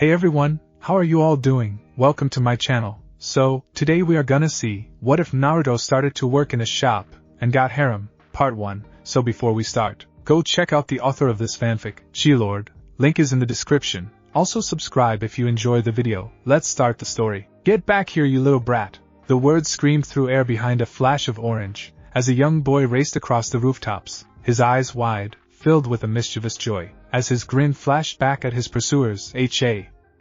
Hey everyone, how are you all doing? Welcome to my channel. So, today we are gonna see, what if Naruto started to work in a shop, and got harem, part 1, so before we start, go check out the author of this fanfic, Chilord, link is in the description, also subscribe if you enjoy the video. Let's start the story. Get back here you little brat! The words screamed through air behind a flash of orange, as a young boy raced across the rooftops, his eyes wide, filled with a mischievous joy, as his grin flashed back at his pursuers.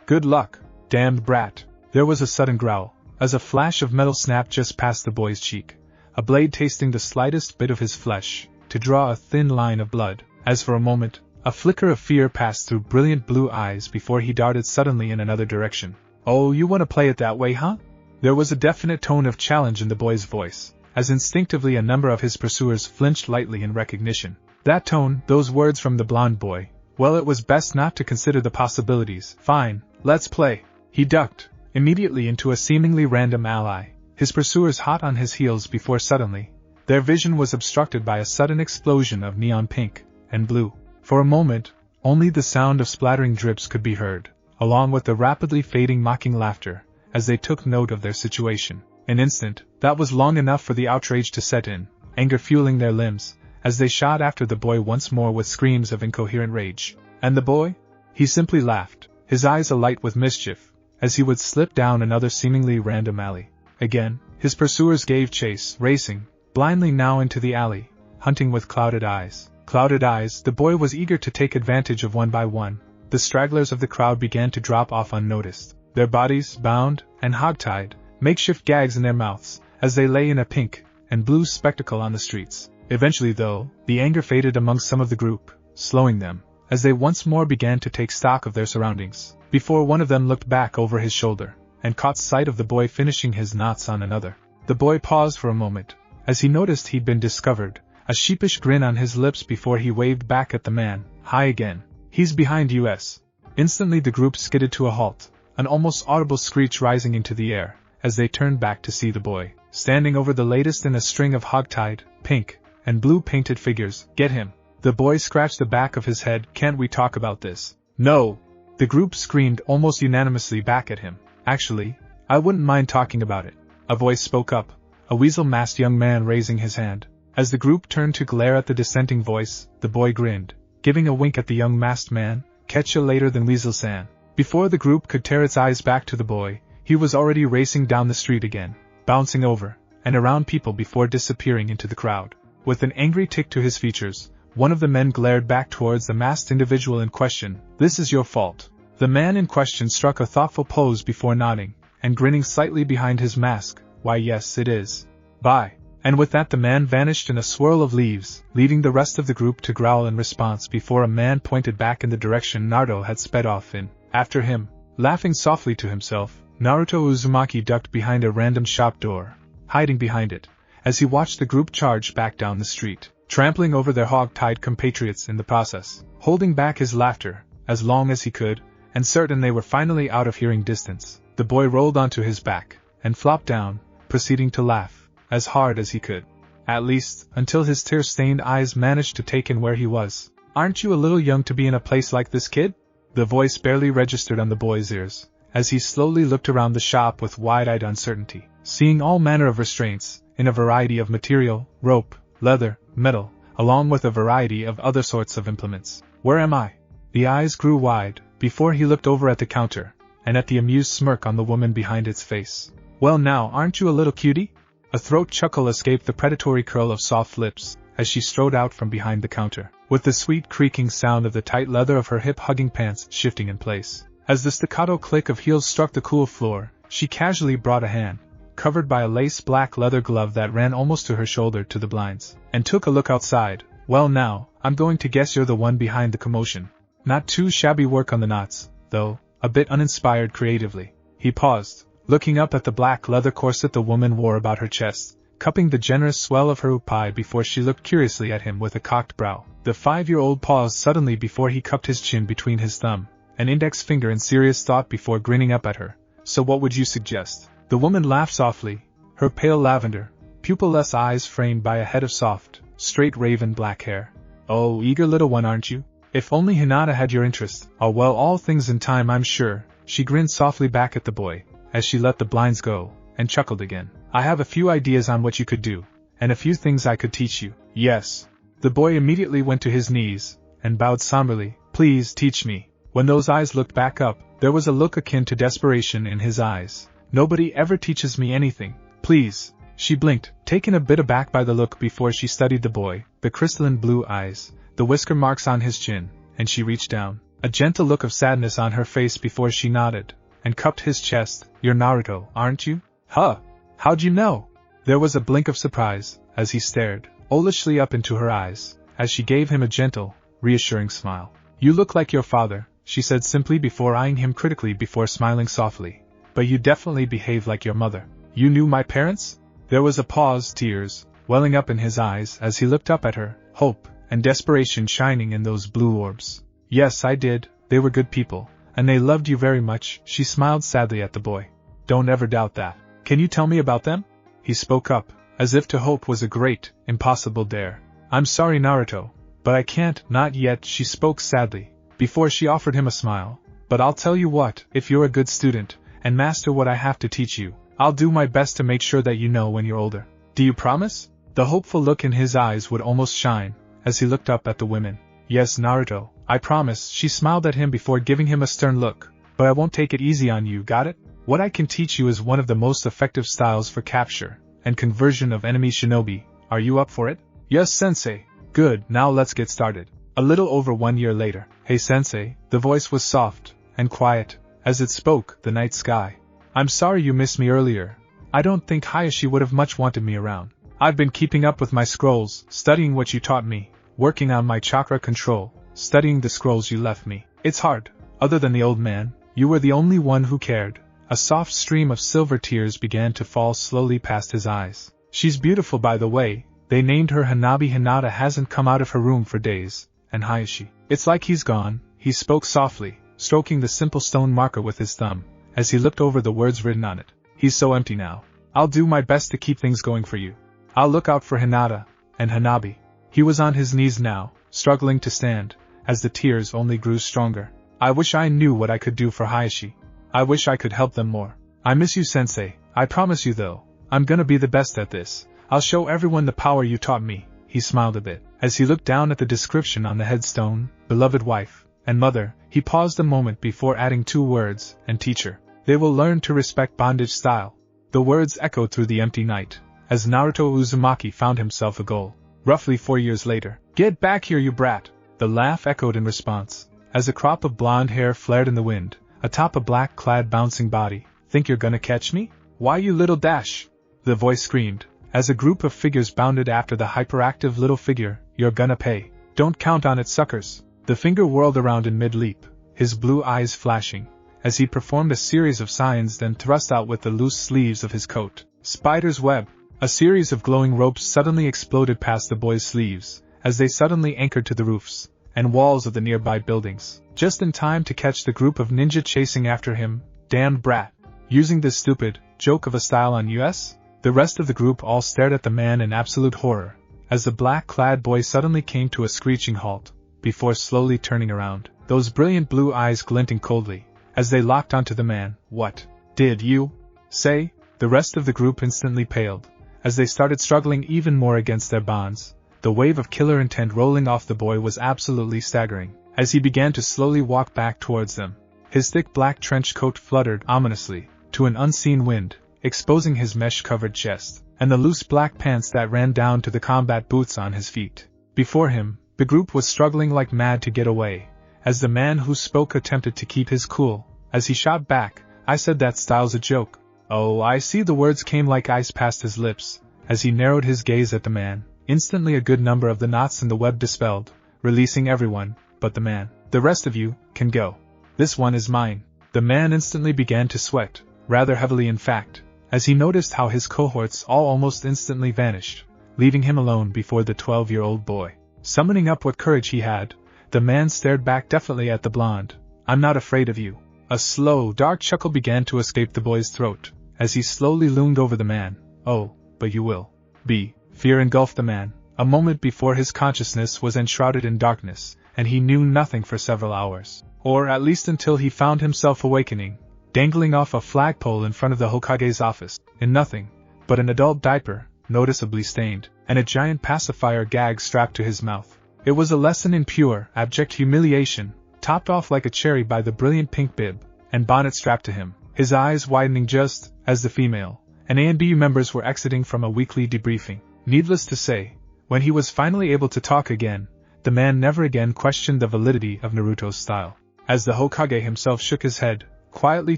Good luck, damned brat! There was a sudden growl, as a flash of metal snapped just past the boy's cheek, a blade tasting the slightest bit of his flesh, to draw a thin line of blood, as for a moment, a flicker of fear passed through brilliant blue eyes before he darted suddenly in another direction. Oh, you want to play it that way, huh? There was a definite tone of challenge in the boy's voice, as instinctively a number of his pursuers flinched lightly in recognition. That tone, those words from the blonde boy, well, it was best not to consider the possibilities. Fine, let's play. He ducked, immediately into a seemingly random ally, his pursuers hot on his heels before suddenly, their vision was obstructed by a sudden explosion of neon pink and blue. For a moment, only the sound of splattering drips could be heard, along with the rapidly fading mocking laughter, as they took note of their situation. An instant, that was long enough for the outrage to set in, anger fueling their limbs, as they shot after the boy once more with screams of incoherent rage. And the boy? He simply laughed, his eyes alight with mischief, as he would slip down another seemingly random alley. Again, his pursuers gave chase, racing, blindly now into the alley, hunting with clouded eyes. The boy was eager to take advantage of. One by one, the stragglers of the crowd began to drop off unnoticed, their bodies bound and hogtied, makeshift gags in their mouths, as they lay in a pink and blue spectacle on the streets. Eventually though, the anger faded among some of the group, slowing them, as they once more began to take stock of their surroundings, before one of them looked back over his shoulder, and caught sight of the boy finishing his knots on another. The boy paused for a moment, as he noticed he'd been discovered, a sheepish grin on his lips before he waved back at the man. Hi again. He's behind us. Instantly the group skidded to a halt, an almost audible screech rising into the air, as they turned back to see the boy, standing over the latest in a string of hogtied, pink, and blue painted figures. Get him. The boy scratched the back of his head. Can't we talk about this? No. The group screamed almost unanimously back at him. Actually, I wouldn't mind talking about it. A voice spoke up, a weasel-masked young man raising his hand. As the group turned to glare at the dissenting voice, the boy grinned, giving a wink at the young masked man. Catch you later then, Weasel-san. Before the group could tear its eyes back to the boy, he was already racing down the street again, bouncing over and around people before disappearing into the crowd. With an angry tick to his features, one of the men glared back towards the masked individual in question. This is your fault. The man in question struck a thoughtful pose before nodding, and grinning slightly behind his mask. Why yes it is. Bye. And with that the man vanished in a swirl of leaves, leaving the rest of the group to growl in response before a man pointed back in the direction Naruto had sped off in. After him, laughing softly to himself, Naruto Uzumaki ducked behind a random shop door, hiding behind it, as he watched the group charge back down the street, trampling over their hog-tied compatriots in the process, holding back his laughter as long as he could, and certain they were finally out of hearing distance. The boy rolled onto his back and flopped down, proceeding to laugh as hard as he could. At least, until his tear-stained eyes managed to take in where he was. Aren't you a little young to be in a place like this, kid? The voice barely registered on the boy's ears, as he slowly looked around the shop with wide-eyed uncertainty, seeing all manner of restraints, in a variety of material, rope, leather, metal, along with a variety of other sorts of implements. Where am I? The eyes grew wide, before he looked over at the counter, and at the amused smirk on the woman behind its face. Well now, aren't you a little cutie? A throat chuckle escaped the predatory curl of soft lips, as she strode out from behind the counter, with the sweet creaking sound of the tight leather of her hip-hugging pants shifting in place. As the staccato click of heels struck the cool floor, she casually brought a hand, covered by a lace black leather glove that ran almost to her shoulder, to the blinds, and took a look outside. Well now, I'm going to guess you're the one behind the commotion. Not too shabby work on the knots, though, a bit uninspired creatively. He paused, looking up at the black leather corset the woman wore about her chest, cupping the generous swell of her upai before she looked curiously at him with a cocked brow. The 5-year-old paused suddenly before he cupped his chin between his thumb and index finger in serious thought before grinning up at her. So what would you suggest? The woman laughed softly, her pale lavender, pupil-less eyes framed by a head of soft, straight raven black hair. Oh, eager little one, aren't you? If only Hinata had your interest. Oh well, all things in time, I'm sure. She grinned softly back at the boy, as she let the blinds go, and chuckled again. I have a few ideas on what you could do, and a few things I could teach you. Yes. The boy immediately went to his knees, and bowed somberly. Please teach me. When those eyes looked back up, there was a look akin to desperation in his eyes. Nobody ever teaches me anything. Please. She blinked, taken a bit aback by the look before she studied the boy, the crystalline blue eyes, the whisker marks on his chin, and she reached down, a gentle look of sadness on her face before she nodded, and cupped his chest. You're Naruto, aren't you? Huh? How'd you know? There was a blink of surprise, as he stared, owlishly up into her eyes, as she gave him a gentle, reassuring smile. You look like your father, she said simply before eyeing him critically before smiling softly. But you definitely behave like your mother. You knew my parents? There was a pause, tears welling up in his eyes as he looked up at her, hope and desperation shining in those blue orbs. Yes, I did. They were good people, and they loved you very much. She smiled sadly at the boy. Don't ever doubt that. Can you tell me about them? He spoke up, as if to hope was a great, impossible dare. I'm sorry, Naruto, but I can't. Not yet, she spoke sadly, before she offered him a smile. But I'll tell you what, if you're a good student, and master what I have to teach you, I'll do my best to make sure that you know when you're older. Do you promise? The hopeful look in his eyes would almost shine, as he looked up at the women. Yes, Naruto, I promise. She smiled at him before giving him a stern look. But I won't take it easy on you, got it? What I can teach you is one of the most effective styles for capture and conversion of enemy shinobi. Are you up for it? Yes, sensei. Good, now let's get started. A little over 1 year later. Hey sensei, the voice was soft and quiet, as it spoke the night sky. I'm sorry you missed me earlier. I don't think Hayashi would have much wanted me around. I've been keeping up with my scrolls, studying what you taught me, working on my chakra control, studying the scrolls you left me. It's hard. Other than the old man, you were the only one who cared. A soft stream of silver tears began to fall slowly past his eyes. She's beautiful, by the way. They named her Hanabi. Hinata hasn't come out of her room for days. And Hayashi. It's like he's gone. He spoke softly, stroking the simple stone marker with his thumb, as he looked over the words written on it. He's so empty now. I'll do my best to keep things going for you. I'll look out for Hinata and Hanabi. He was on his knees now, struggling to stand, as the tears only grew stronger. I wish I knew what I could do for Hayashi. I wish I could help them more. I miss you, sensei. I promise you though, I'm gonna be the best at this. I'll show everyone the power you taught me. He smiled a bit, as he looked down at the description on the headstone, beloved wife and mother. He paused a moment before adding 2 words, and teacher. They will learn to respect bondage style. The words echoed through the empty night, as Naruto Uzumaki found himself a goal. Roughly 4 years later. Get back here, you brat! The laugh echoed in response, as a crop of blonde hair flared in the wind, atop a black-clad bouncing body. Think you're gonna catch me? Why, you little dash! The voice screamed, as a group of figures bounded after the hyperactive little figure. You're gonna pay. Don't count on it, suckers! The finger whirled around in mid-leap, his blue eyes flashing, as he performed a series of signs, then thrust out with the loose sleeves of his coat. Spider's web. A series of glowing ropes suddenly exploded past the boy's sleeves, as they suddenly anchored to the roofs and walls of the nearby buildings, just in time to catch the group of ninja chasing after him. Damned brat! Using this stupid joke of a style on us? The rest of the group all stared at the man in absolute horror, as the black-clad boy suddenly came to a screeching halt, before slowly turning around, those brilliant blue eyes glinting coldly, as they locked onto the man. What did you say? The rest of the group instantly paled, as they started struggling even more against their bonds. The wave of killer intent rolling off the boy was absolutely staggering, as he began to slowly walk back towards them. His thick black trench coat fluttered ominously to an unseen wind, exposing his mesh-covered chest, and the loose black pants that ran down to the combat boots on his feet. Before him, the group was struggling like mad to get away, as the man who spoke attempted to keep his cool, as he shot back, I said that style's a joke. Oh, I see. The words came like ice past his lips, as he narrowed his gaze at the man. Instantly a good number of the knots in the web dispelled, releasing everyone but the man. The rest of you can go. This one is mine. The man instantly began to sweat, rather heavily in fact, as he noticed how his cohorts all almost instantly vanished, leaving him alone before the 12-year-old boy. Summoning up what courage he had, the man stared back defiantly at the blonde. I'm not afraid of you. A slow, dark chuckle began to escape the boy's throat, as he slowly loomed over the man. Oh, but you will be. Fear engulfed the man. A moment before his consciousness was enshrouded in darkness, and he knew nothing for several hours. Or at least until he found himself awakening, dangling off a flagpole in front of the Hokage's office, in nothing but an adult diaper, noticeably stained, and a giant pacifier gag strapped to his mouth. It was a lesson in pure, abject humiliation, topped off like a cherry by the brilliant pink bib and bonnet strapped to him, his eyes widening just as the female and ANBU members were exiting from a weekly debriefing. Needless to say, when he was finally able to talk again, the man never again questioned the validity of Naruto's style. As the Hokage himself shook his head, quietly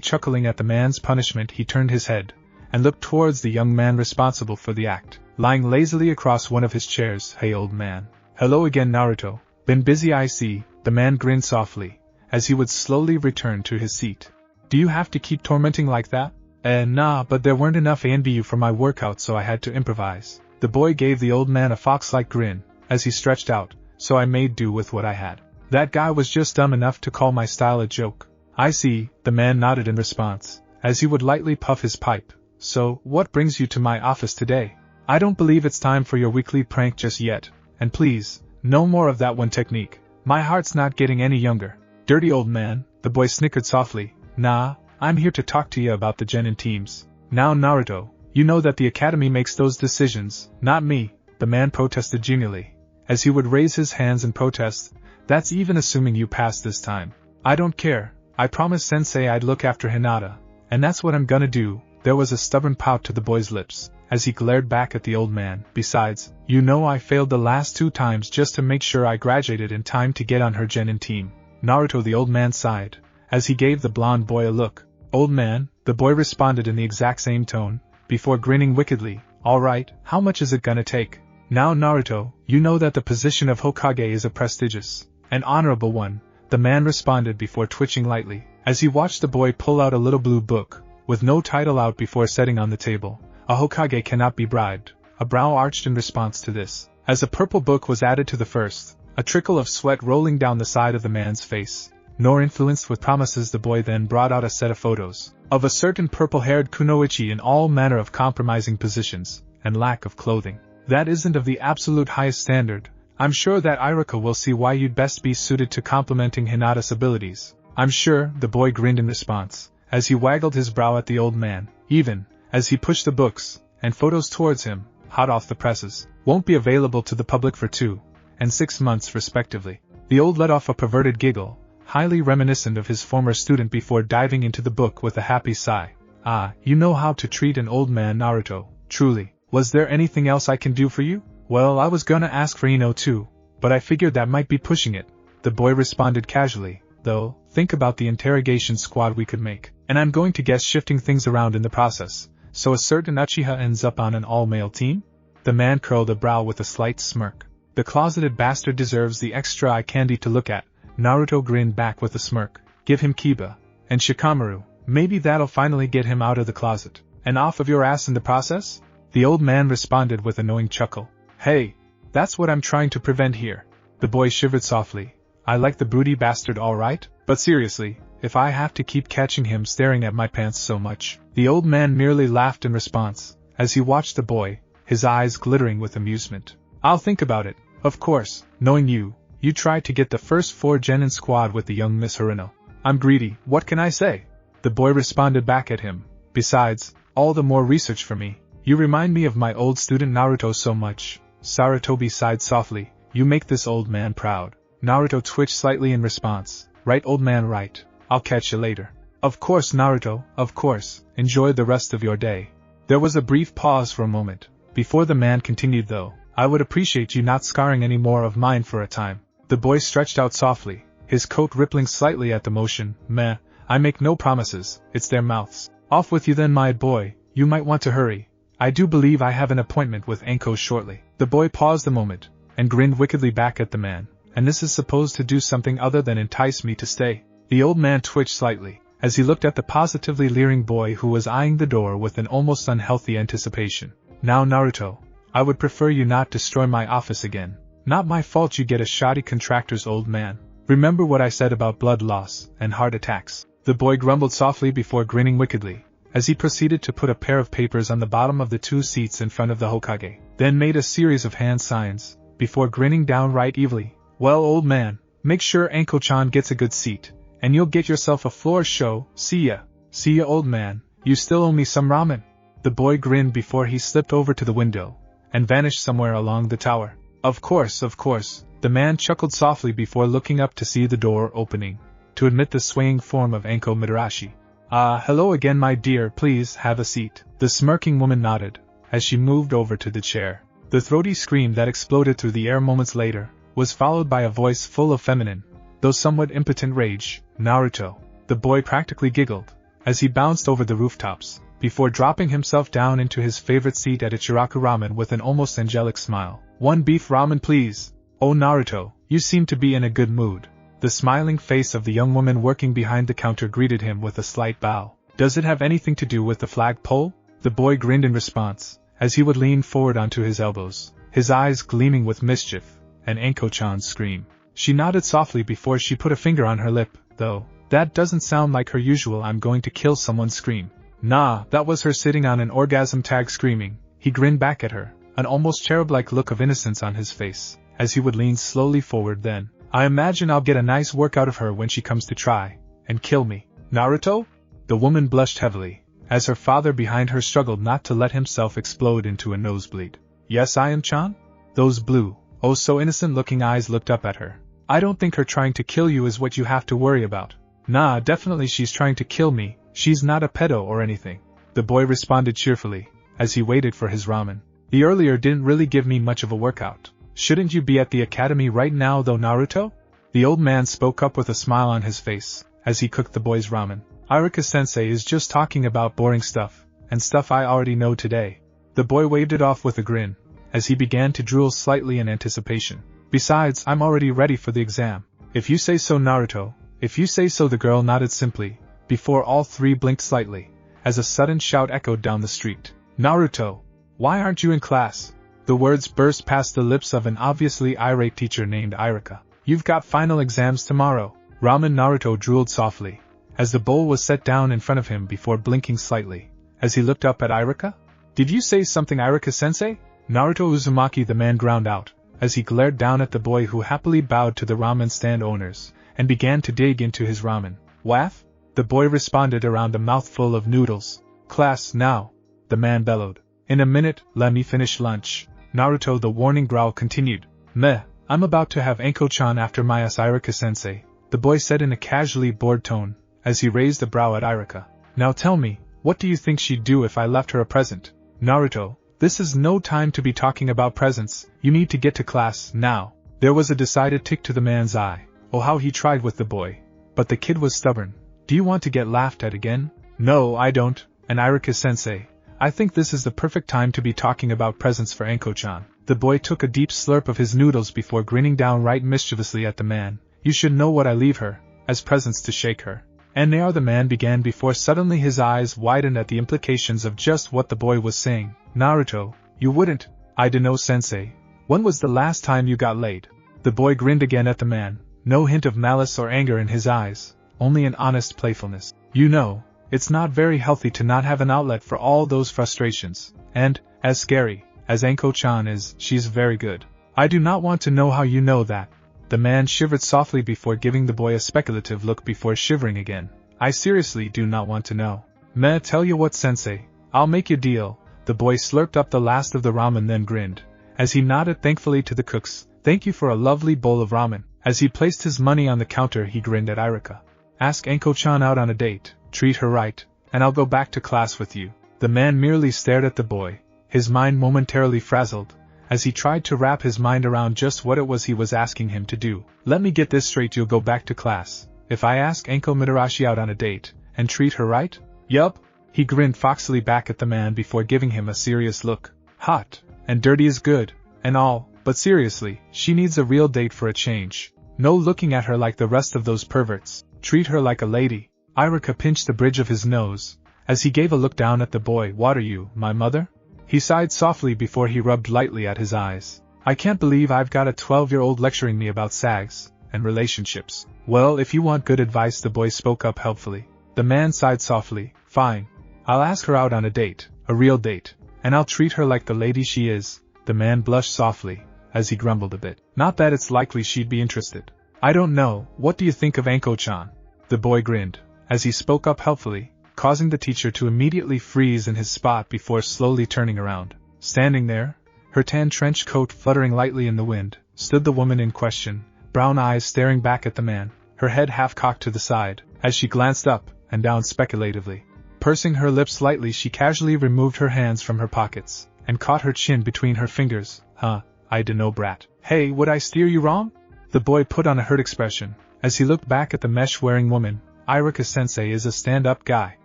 chuckling at the man's punishment, he turned his head and looked towards the young man responsible for the act, lying lazily across one of his chairs. "Hey old man." "Hello again, Naruto. Been busy, I see," the man grinned softly, as he would slowly return to his seat. "Do you have to keep tormenting like that?" Nah, but there weren't enough ANBU for my workout, so I had to improvise." The boy gave the old man a fox-like grin, as he stretched out, "So I made do with what I had. That guy was just dumb enough to call my style a joke." "I see," the man nodded in response, as he would lightly puff his pipe. "So, what brings you to my office today?" "I don't believe it's time for your weekly prank just yet, and please, no more of that one technique. My heart's not getting any younger." "Dirty old man," the boy snickered softly. "Nah, I'm here to talk to you about the genin teams." "Now Naruto, you know that the academy makes those decisions, not me," the man protested genially, as he would raise his hands in protest. "That's even assuming you pass this time." "I don't care. I promised Sensei I'd look after Hinata, and that's what I'm gonna do." There was a stubborn pout to the boy's lips, as he glared back at the old man. "Besides, you know I failed the last 2 times just to make sure I graduated in time to get on her genin team." "Naruto," the old man sighed, as he gave the blonde boy a look. "Old man," the boy responded in the exact same tone, before grinning wickedly. "Alright, how much is it gonna take?" "Now Naruto, you know that the position of Hokage is a prestigious and honorable one," the man responded before twitching lightly, as he watched the boy pull out a little blue book, with no title out, before setting on the table. "A Hokage cannot be bribed." A brow arched in response to this, as a purple book was added to the first, a trickle of sweat rolling down the side of the man's face. Nor influenced with promises, the boy then brought out a set of photos of a certain purple-haired kunoichi in all manner of compromising positions and lack of clothing. "That isn't of the absolute highest standard. I'm sure that Iruka will see why you'd best be suited to complementing Hinata's abilities." "I'm sure," the boy grinned in response, as he waggled his brow at the old man, even as he pushed the books and photos towards him, hot off the presses. "Won't be available to the public for 2 and 6 months respectively." The old let off a perverted giggle, highly reminiscent of his former student, before diving into the book with a happy sigh. "Ah, you know how to treat an old man, Naruto, truly. Was there anything else I can do for you?" "Well, I was gonna ask for Ino too, but I figured that might be pushing it," the boy responded casually. "Though, think about the interrogation squad we could make, and I'm going to guess shifting things around in the process, so a certain Uchiha ends up on an all-male team?" The man curled a brow with a slight smirk. "The closeted bastard deserves the extra eye candy to look at." Naruto grinned back with a smirk. "Give him Kiba and Shikamaru. Maybe that'll finally get him out of the closet and off of your ass in the process?" The old man responded with a knowing chuckle. "Hey, that's what I'm trying to prevent here." The boy shivered softly. "I like the broody bastard, alright, but seriously, if I have to keep catching him staring at my pants so much." The old man merely laughed in response, as he watched the boy, his eyes glittering with amusement. "I'll think about it. Of course, knowing you, you tried to get the first 4 genin squad with the young Miss Harino. I'm greedy, what can I say?" The boy responded back at him. "Besides, all the more research for me. You remind me of my old student Naruto so much." Sarutobi sighed softly. "You make this old man proud." Naruto twitched slightly in response. "Right, old man, right. I'll catch you later." "Of course, Naruto, of course. Enjoy the rest of your day." There was a brief pause for a moment, before the man continued. "Though, I would appreciate you not scarring any more of mine for a time." The boy stretched out softly, his coat rippling slightly at the motion. "Meh, I make no promises, it's their mouths." "Off with you then, my boy, you might want to hurry. I do believe I have an appointment with Anko shortly." The boy paused a moment, and grinned wickedly back at the man. "And this is supposed to do something other than entice me to stay?" The old man twitched slightly, as he looked at the positively leering boy who was eyeing the door with an almost unhealthy anticipation. "Now Naruto, I would prefer you not destroy my office again." "Not my fault you get a shoddy contractor's old man. Remember what I said about blood loss and heart attacks." The boy grumbled softly before grinning wickedly, as he proceeded to put a pair of papers on the bottom of the 2 seats in front of the Hokage, then made a series of hand signs, before grinning downright evilly. "Well, old man, Make sure Anko-chan gets a good seat, and you'll get yourself a floor show. See ya. See ya, old man. You still owe me some ramen. The boy grinned before he slipped over to the window, and vanished somewhere along the tower. Of course. The man chuckled softly before looking up to see the door opening, to admit the swaying form of Anko Mitarashi. Hello again, my dear, please have a seat. The smirking woman nodded, as she moved over to the chair. The throaty scream that exploded through the air moments later was followed by a voice full of feminine, though somewhat impotent rage. Naruto. The boy practically giggled, as he bounced over the rooftops, before dropping himself down into his favorite seat at Ichiraku Ramen with an almost angelic smile. One beef ramen please. Oh Naruto, you seem to be in a good mood. The smiling face of the young woman working behind the counter greeted him with a slight bow. Does it have anything to do with the flagpole? The boy grinned in response, as he would lean forward onto his elbows, his eyes gleaming with mischief, and Anko-chan's scream. She nodded softly before she put a finger on her lip, though, that doesn't sound like her usual I'm going to kill someone scream. Nah, that was her sitting on an orgasm tag screaming. He grinned back at her, an almost cherub-like look of innocence on his face, as he would lean slowly forward then. I imagine I'll get a nice work out of her when she comes to try and kill me. Naruto? The woman blushed heavily, as her father behind her struggled not to let himself explode into a nosebleed. Yes, I am Chan? Those blue, oh so innocent-looking eyes looked up at her. I don't think her trying to kill you is what you have to worry about. Nah, definitely she's trying to kill me, she's not a pedo or anything. The boy responded cheerfully, as he waited for his ramen. The earlier didn't really give me much of a workout. Shouldn't you be at the academy right now though, Naruto? The old man spoke up with a smile on his face, as he cooked the boy's ramen. Iruka-sensei is just talking about boring stuff, and stuff I already know today. The boy waved it off with a grin, as he began to drool slightly in anticipation. Besides, I'm already ready for the exam. If you say so, Naruto. If you say so, the girl nodded simply, before all three blinked slightly, as a sudden shout echoed down the street. Naruto! Why aren't you in class? The words burst past the lips of an obviously irate teacher named Iruka. You've got final exams tomorrow. Ramen. Naruto drooled softly, as the bowl was set down in front of him before blinking slightly, as he looked up at Iruka. Did you say something, Iruka-sensei? Naruto Uzumaki, the man ground out, as he glared down at the boy who happily bowed to the ramen stand owners, and began to dig into his ramen. Waff? The boy responded around a mouthful of noodles. Class, now! The man bellowed. In a minute, let me finish lunch. Naruto, the warning growl continued. Meh, I'm about to have Anko-chan after my ass, Iruka-sensei, the boy said in a casually bored tone, as he raised a brow at Iruka. Now tell me, what do you think she'd do if I left her a present? Naruto, this is no time to be talking about presents, you need to get to class, now. There was a decided tick to the man's eye. Oh, how he tried with the boy. But the kid was stubborn. Do you want to get laughed at again? No, I don't, and Iruka-sensei, I think this is the perfect time to be talking about presents for Anko-chan. The boy took a deep slurp of his noodles before grinning downright mischievously at the man. You should know what I leave her, as presents to shake her. And there the man began before suddenly his eyes widened at the implications of just what the boy was saying. Naruto, you wouldn't. I dunno, sensei. When was the last time you got laid? The boy grinned again at the man, no hint of malice or anger in his eyes, only an honest playfulness. You know, it's not very healthy to not have an outlet for all those frustrations, and, as scary as Anko-chan is, she's very good. I do not want to know how you know that. The man shivered softly before giving the boy a speculative look before shivering again. I seriously do not want to know. Meh, tell you what, sensei, I'll make you deal. The boy slurped up the last of the ramen then grinned, as he nodded thankfully to the cooks. Thank you for a lovely bowl of ramen. As he placed his money on the counter, he grinned at Iruka. Ask Anko-chan out on a date, treat her right, and I'll go back to class with you. The man merely stared at the boy, his mind momentarily frazzled, as he tried to wrap his mind around just what it was he was asking him to do. Let me get this straight, you'll go back to class if I ask Anko Mitarashi out on a date, and treat her right? Yup. He grinned foxily back at the man before giving him a serious look. Hot, and dirty is good, and all, but seriously, she needs a real date for a change. No looking at her like the rest of those perverts. Treat her like a lady. Iruka pinched the bridge of his nose, as he gave a look down at the boy. What are you, my mother? He sighed softly before he rubbed lightly at his eyes. I can't believe I've got a 12-year-old lecturing me about sags and relationships. Well, if you want good advice, the boy spoke up helpfully. The man sighed softly. Fine. I'll ask her out on a date, a real date, and I'll treat her like the lady she is. The man blushed softly, as he grumbled a bit. Not that it's likely she'd be interested. I don't know, what do you think of Anko-chan? The boy grinned, as he spoke up helpfully, causing the teacher to immediately freeze in his spot before slowly turning around. Standing there, her tan trench coat fluttering lightly in the wind, stood the woman in question, brown eyes staring back at the man, her head half cocked to the side, as she glanced up and down speculatively. Pursing her lips slightly, she casually removed her hands from her pockets, and caught her chin between her fingers. I dunno, brat. Hey, would I steer you wrong? The boy put on a hurt expression, as he looked back at the mesh-wearing woman. Irika-sensei is a stand-up guy.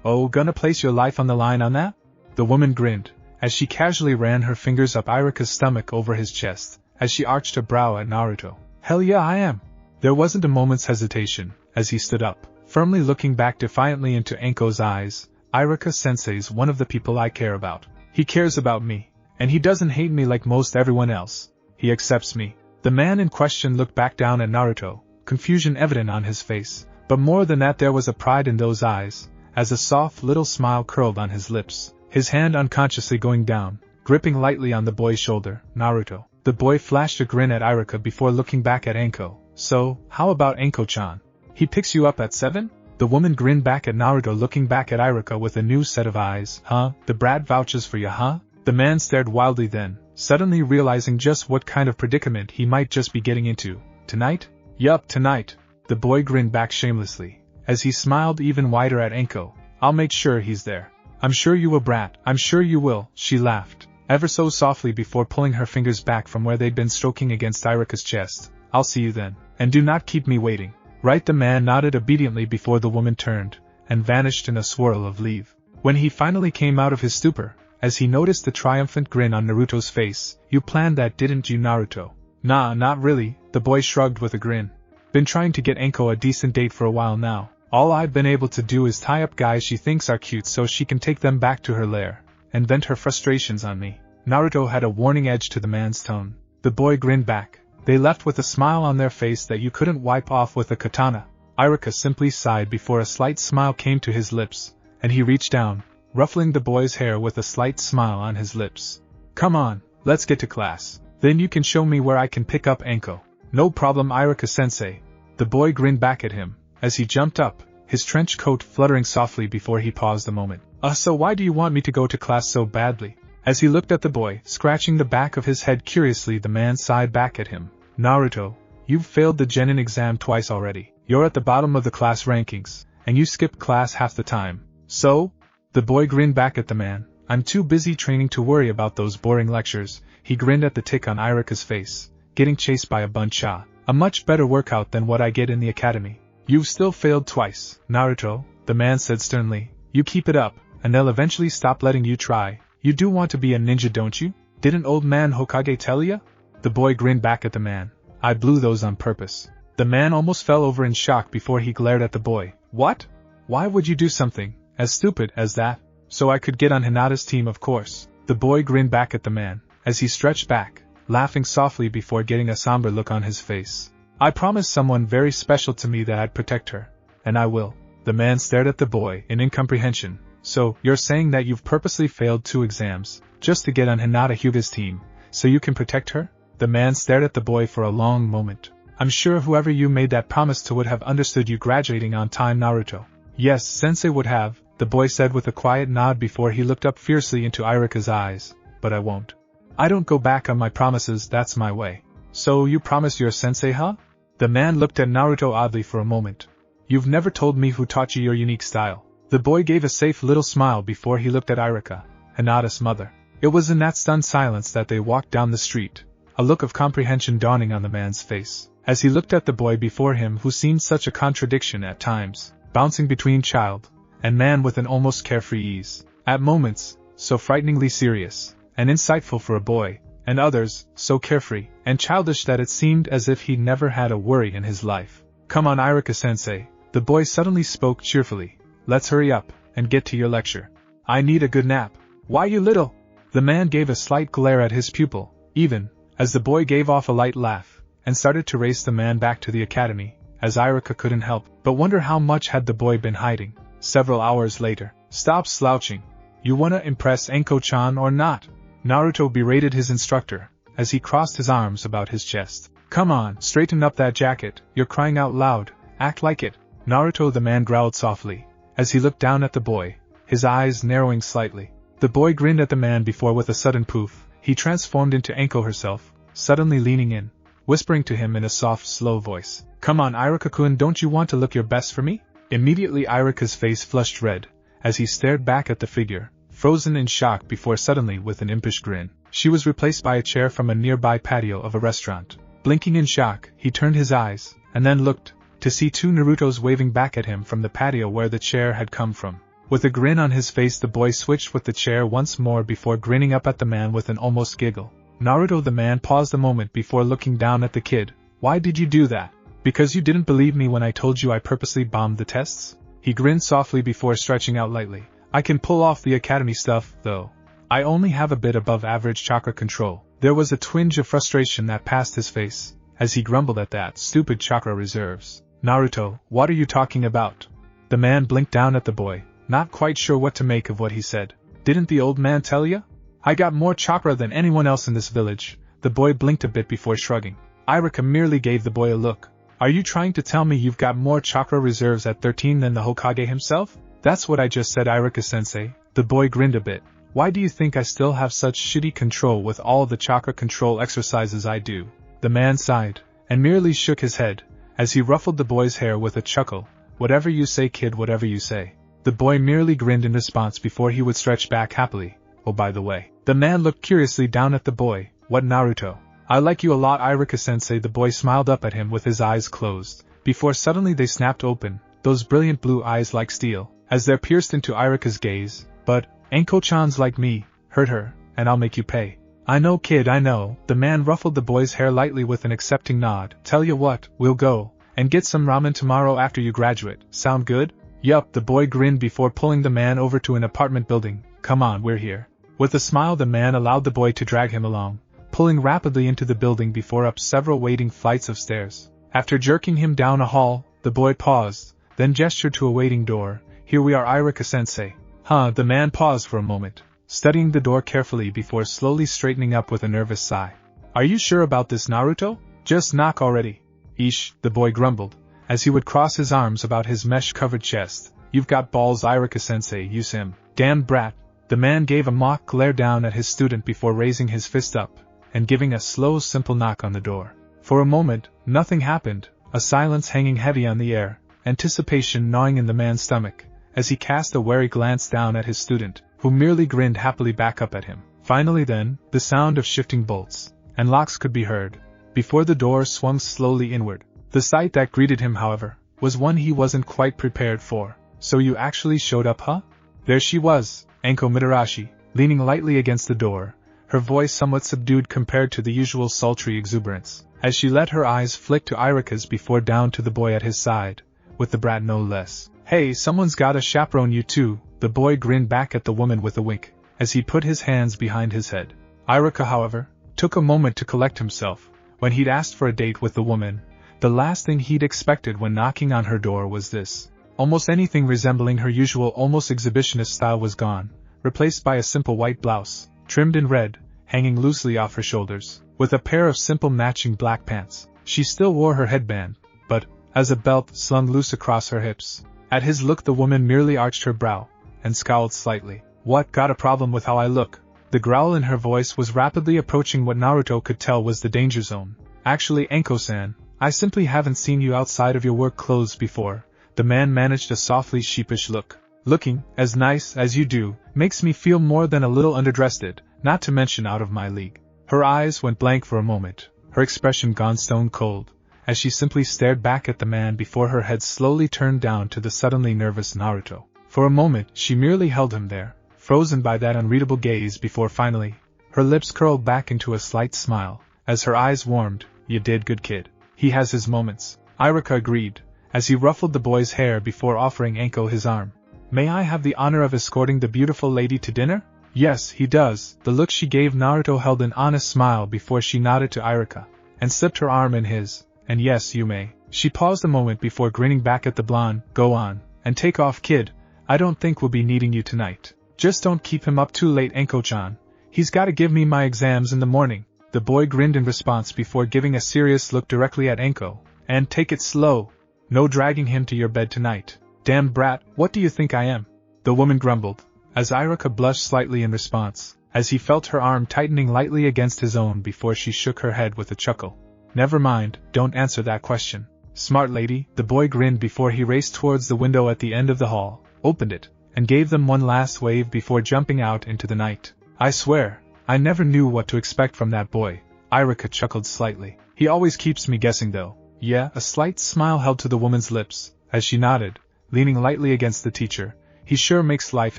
Oh, gonna place your life on the line on that? The woman grinned, as she casually ran her fingers up Irika's stomach over his chest, as she arched a brow at Naruto. Hell yeah, I am. There wasn't a moment's hesitation, as he stood up, firmly looking back defiantly into Anko's eyes. Irika-sensei's one of the people I care about. He cares about me, and he doesn't hate me like most everyone else. He accepts me. The man in question looked back down at Naruto, confusion evident on his face, but more than that there was a pride in those eyes, as a soft little smile curled on his lips, his hand unconsciously going down, gripping lightly on the boy's shoulder. Naruto. The boy flashed a grin at Irika before looking back at Anko. So, how about Anko-chan? He picks you up at 7? The woman grinned back at Naruto, looking back at Irika with a new set of eyes. The brat vouches for you, huh? The man stared wildly, then, suddenly realizing just what kind of predicament he might just be getting into. Tonight? Yup, tonight. The boy grinned back shamelessly, as he smiled even wider at Anko. I'll make sure he's there. I'm sure you will, brat. I'm sure you will, she laughed, ever so softly before pulling her fingers back from where they'd been stroking against Irika's chest. I'll see you then, and do not keep me waiting. Right, the man nodded obediently before the woman turned, and vanished in a swirl of leave. When he finally came out of his stupor, as he noticed the triumphant grin on Naruto's face, you planned that, didn't you, Naruto? Nah, not really, the boy shrugged with a grin. Been trying to get Anko a decent date for a while now. All I've been able to do is tie up guys she thinks are cute so she can take them back to her lair, and vent her frustrations on me. Naruto had a warning edge to the man's tone. The boy grinned back. They left with a smile on their face that you couldn't wipe off with a katana. Irika simply sighed before a slight smile came to his lips, and he reached down, ruffling the boy's hair with a slight smile on his lips. Come on, let's get to class. Then you can show me where I can pick up Anko. No problem, Irika-sensei. The boy grinned back at him, as he jumped up, his trench coat fluttering softly before he paused a moment. So why do you want me to go to class so badly? As he looked at the boy, scratching the back of his head curiously, the man sighed back at him. Naruto, you've failed the genin exam twice already. You're at the bottom of the class rankings, and you skipped class half the time. So? The boy grinned back at the man. I'm too busy training to worry about those boring lectures. He grinned at the tick on Irika's face. Getting chased by a buncha. A much better workout than what I get in the academy. You've still failed twice, Naruto, the man said sternly. You keep it up, and they'll eventually stop letting you try. You do want to be a ninja, don't you? Didn't old man Hokage tell ya? The boy grinned back at the man. I blew those on purpose. The man almost fell over in shock before he glared at the boy. What? Why would you do something as stupid as that? So I could get on Hinata's team, of course. The boy grinned back at the man, as he stretched back, laughing softly before getting a somber look on his face. I promised someone very special to me that I'd protect her. And I will. The man stared at the boy in incomprehension. So, you're saying that you've purposely failed 2 exams, just to get on Hinata Hyuga's team, so you can protect her? The man stared at the boy for a long moment. I'm sure whoever you made that promise to would have understood you graduating on time, Naruto. Yes, sensei would have, the boy said with a quiet nod before he looked up fiercely into Irika's eyes. But I won't. I don't go back on my promises, that's my way. So you promise you're sensei, huh? The man looked at Naruto oddly for a moment. You've never told me who taught you your unique style. The boy gave a safe little smile before he looked at Irika, Hinata's mother. It was in that stunned silence that they walked down the street, a look of comprehension dawning on the man's face, as he looked at the boy before him who seemed such a contradiction at times, bouncing between child and man with an almost carefree ease, at moments, so frighteningly serious and insightful for a boy, and others, so carefree and childish that it seemed as if he never had a worry in his life. Come on, Irika-sensei, the boy suddenly spoke cheerfully. Let's hurry up and get to your lecture. I need a good nap. Why, you little? The man gave a slight glare at his pupil, even, as the boy gave off a light laugh, and started to race the man back to the academy, as Irika couldn't help but wonder how much had the boy been hiding. Several hours later. Stop slouching. You wanna impress Anko-chan or not? Naruto berated his instructor, as he crossed his arms about his chest. Come on, straighten up that jacket, you're crying out loud, act like it. Naruto the man growled softly, as he looked down at the boy, his eyes narrowing slightly. The boy grinned at the man before with a sudden poof, he transformed into Anko herself, suddenly leaning in, whispering to him in a soft, slow voice. Come on Iruka-kun, don't you want to look your best for me? Immediately Iruka's face flushed red, as he stared back at the figure, frozen in shock before suddenly with an impish grin. She was replaced by a chair from a nearby patio of a restaurant. Blinking in shock, he turned his eyes, and then looked, to see two Narutos waving back at him from the patio where the chair had come from. With a grin on his face the boy switched with the chair once more before grinning up at the man with an almost giggle. Naruto the man paused a moment before looking down at the kid. Why did you do that? Because you didn't believe me when I told you I purposely bombed the tests? He grinned softly before stretching out lightly. I can pull off the academy stuff, though. I only have a bit above average chakra control. There was a twinge of frustration that passed his face, as he grumbled at that stupid chakra reserves. Naruto, what are you talking about? The man blinked down at the boy, not quite sure what to make of what he said. Didn't the old man tell ya? I got more chakra than anyone else in this village. The boy blinked a bit before shrugging. Iruka merely gave the boy a look. Are you trying to tell me you've got more chakra reserves at 13 than the Hokage himself? That's what I just said, Iruka-sensei. The boy grinned a bit. Why do you think I still have such shitty control with all the chakra control exercises I do? The man sighed, and merely shook his head, as he ruffled the boy's hair with a chuckle. Whatever you say, kid, whatever you say. The boy merely grinned in response before he would stretch back happily. Oh, by the way. The man looked curiously down at the boy. What, Naruto? I like you a lot, Iruka-sensei. The boy smiled up at him with his eyes closed, before suddenly they snapped open, those brilliant blue eyes like steel, as they pierced into Iruka's gaze. But, Anko-chan's like me, hurt her, and I'll make you pay. I know, kid, I know. The man ruffled the boy's hair lightly with an accepting nod. Tell you what, we'll go and get some ramen tomorrow after you graduate. Sound good? Yup, the boy grinned before pulling the man over to an apartment building. Come on, we're here. With a smile the man allowed the boy to drag him along, pulling rapidly into the building before up several waiting flights of stairs. After jerking him down a hall, the boy paused, then gestured to a waiting door. Here we are, Iruka-sensei. The man paused for a moment, studying the door carefully before slowly straightening up with a nervous sigh. Are you sure about this, Naruto? Just knock already. Eesh, the boy grumbled, as he would cross his arms about his mesh-covered chest. You've got balls, Iruka-sensei, use him. Damn brat. The man gave a mock glare down at his student before raising his fist up, and giving a slow, simple knock on the door. For a moment, nothing happened, a silence hanging heavy on the air, anticipation gnawing in the man's stomach, as he cast a wary glance down at his student, who merely grinned happily back up at him. Finally then, the sound of shifting bolts and locks could be heard, before the door swung slowly inward. The sight that greeted him, however, was one he wasn't quite prepared for. So you actually showed up, huh? There she was, Anko Mitarashi, leaning lightly against the door, her voice somewhat subdued compared to the usual sultry exuberance, as she let her eyes flick to Iruka's before down to the boy at his side, with the brat no less. Hey, someone's gotta chaperone you too. The boy grinned back at the woman with a wink, as he put his hands behind his head. Iruka, however, took a moment to collect himself. When he'd asked for a date with the woman, the last thing he'd expected when knocking on her door was this. Almost anything resembling her usual almost exhibitionist style was gone, replaced by a simple white blouse, trimmed in red, hanging loosely off her shoulders, with a pair of simple matching black pants. She still wore her headband, but, as a belt slung loose across her hips. At his look the woman merely arched her brow, and scowled slightly. What, got a problem with how I look? The growl in her voice was rapidly approaching what Naruto could tell was the danger zone. Actually, Anko-san, I simply haven't seen you outside of your work clothes before. The man managed a softly sheepish look. Looking as nice as you do makes me feel more than a little underdressed, not to mention out of my league. Her eyes went blank for a moment, her expression gone stone cold, as she simply stared back at the man before her head slowly turned down to the suddenly nervous Naruto. For a moment she merely held him there, frozen by that unreadable gaze before finally, her lips curled back into a slight smile, as her eyes warmed. You did good, kid. He has his moments, Iruka agreed, as he ruffled the boy's hair before offering Anko his arm. May I have the honor of escorting the beautiful lady to dinner? Yes, he does. The look she gave Naruto held an honest smile before she nodded to Iruka, and slipped her arm in his. And yes, you may. She paused a moment before grinning back at the blonde. Go on, and take off, kid. I don't think we'll be needing you tonight. Just don't keep him up too late, Anko-chan. He's gotta give me my exams in the morning. The boy grinned in response before giving a serious look directly at Anko. And take it slow. No dragging him to your bed tonight. Damn brat, what do you think I am? The woman grumbled, as Iruka blushed slightly in response, as he felt her arm tightening lightly against his own before she shook her head with a chuckle. Never mind, don't answer that question. Smart lady, the boy grinned before he raced towards the window at the end of the hall, opened it, and gave them one last wave before jumping out into the night. I swear, I never knew what to expect from that boy. Iruka chuckled slightly. He always keeps me guessing though. Yeah, a slight smile held to the woman's lips, as she nodded, leaning lightly against the teacher. He sure makes life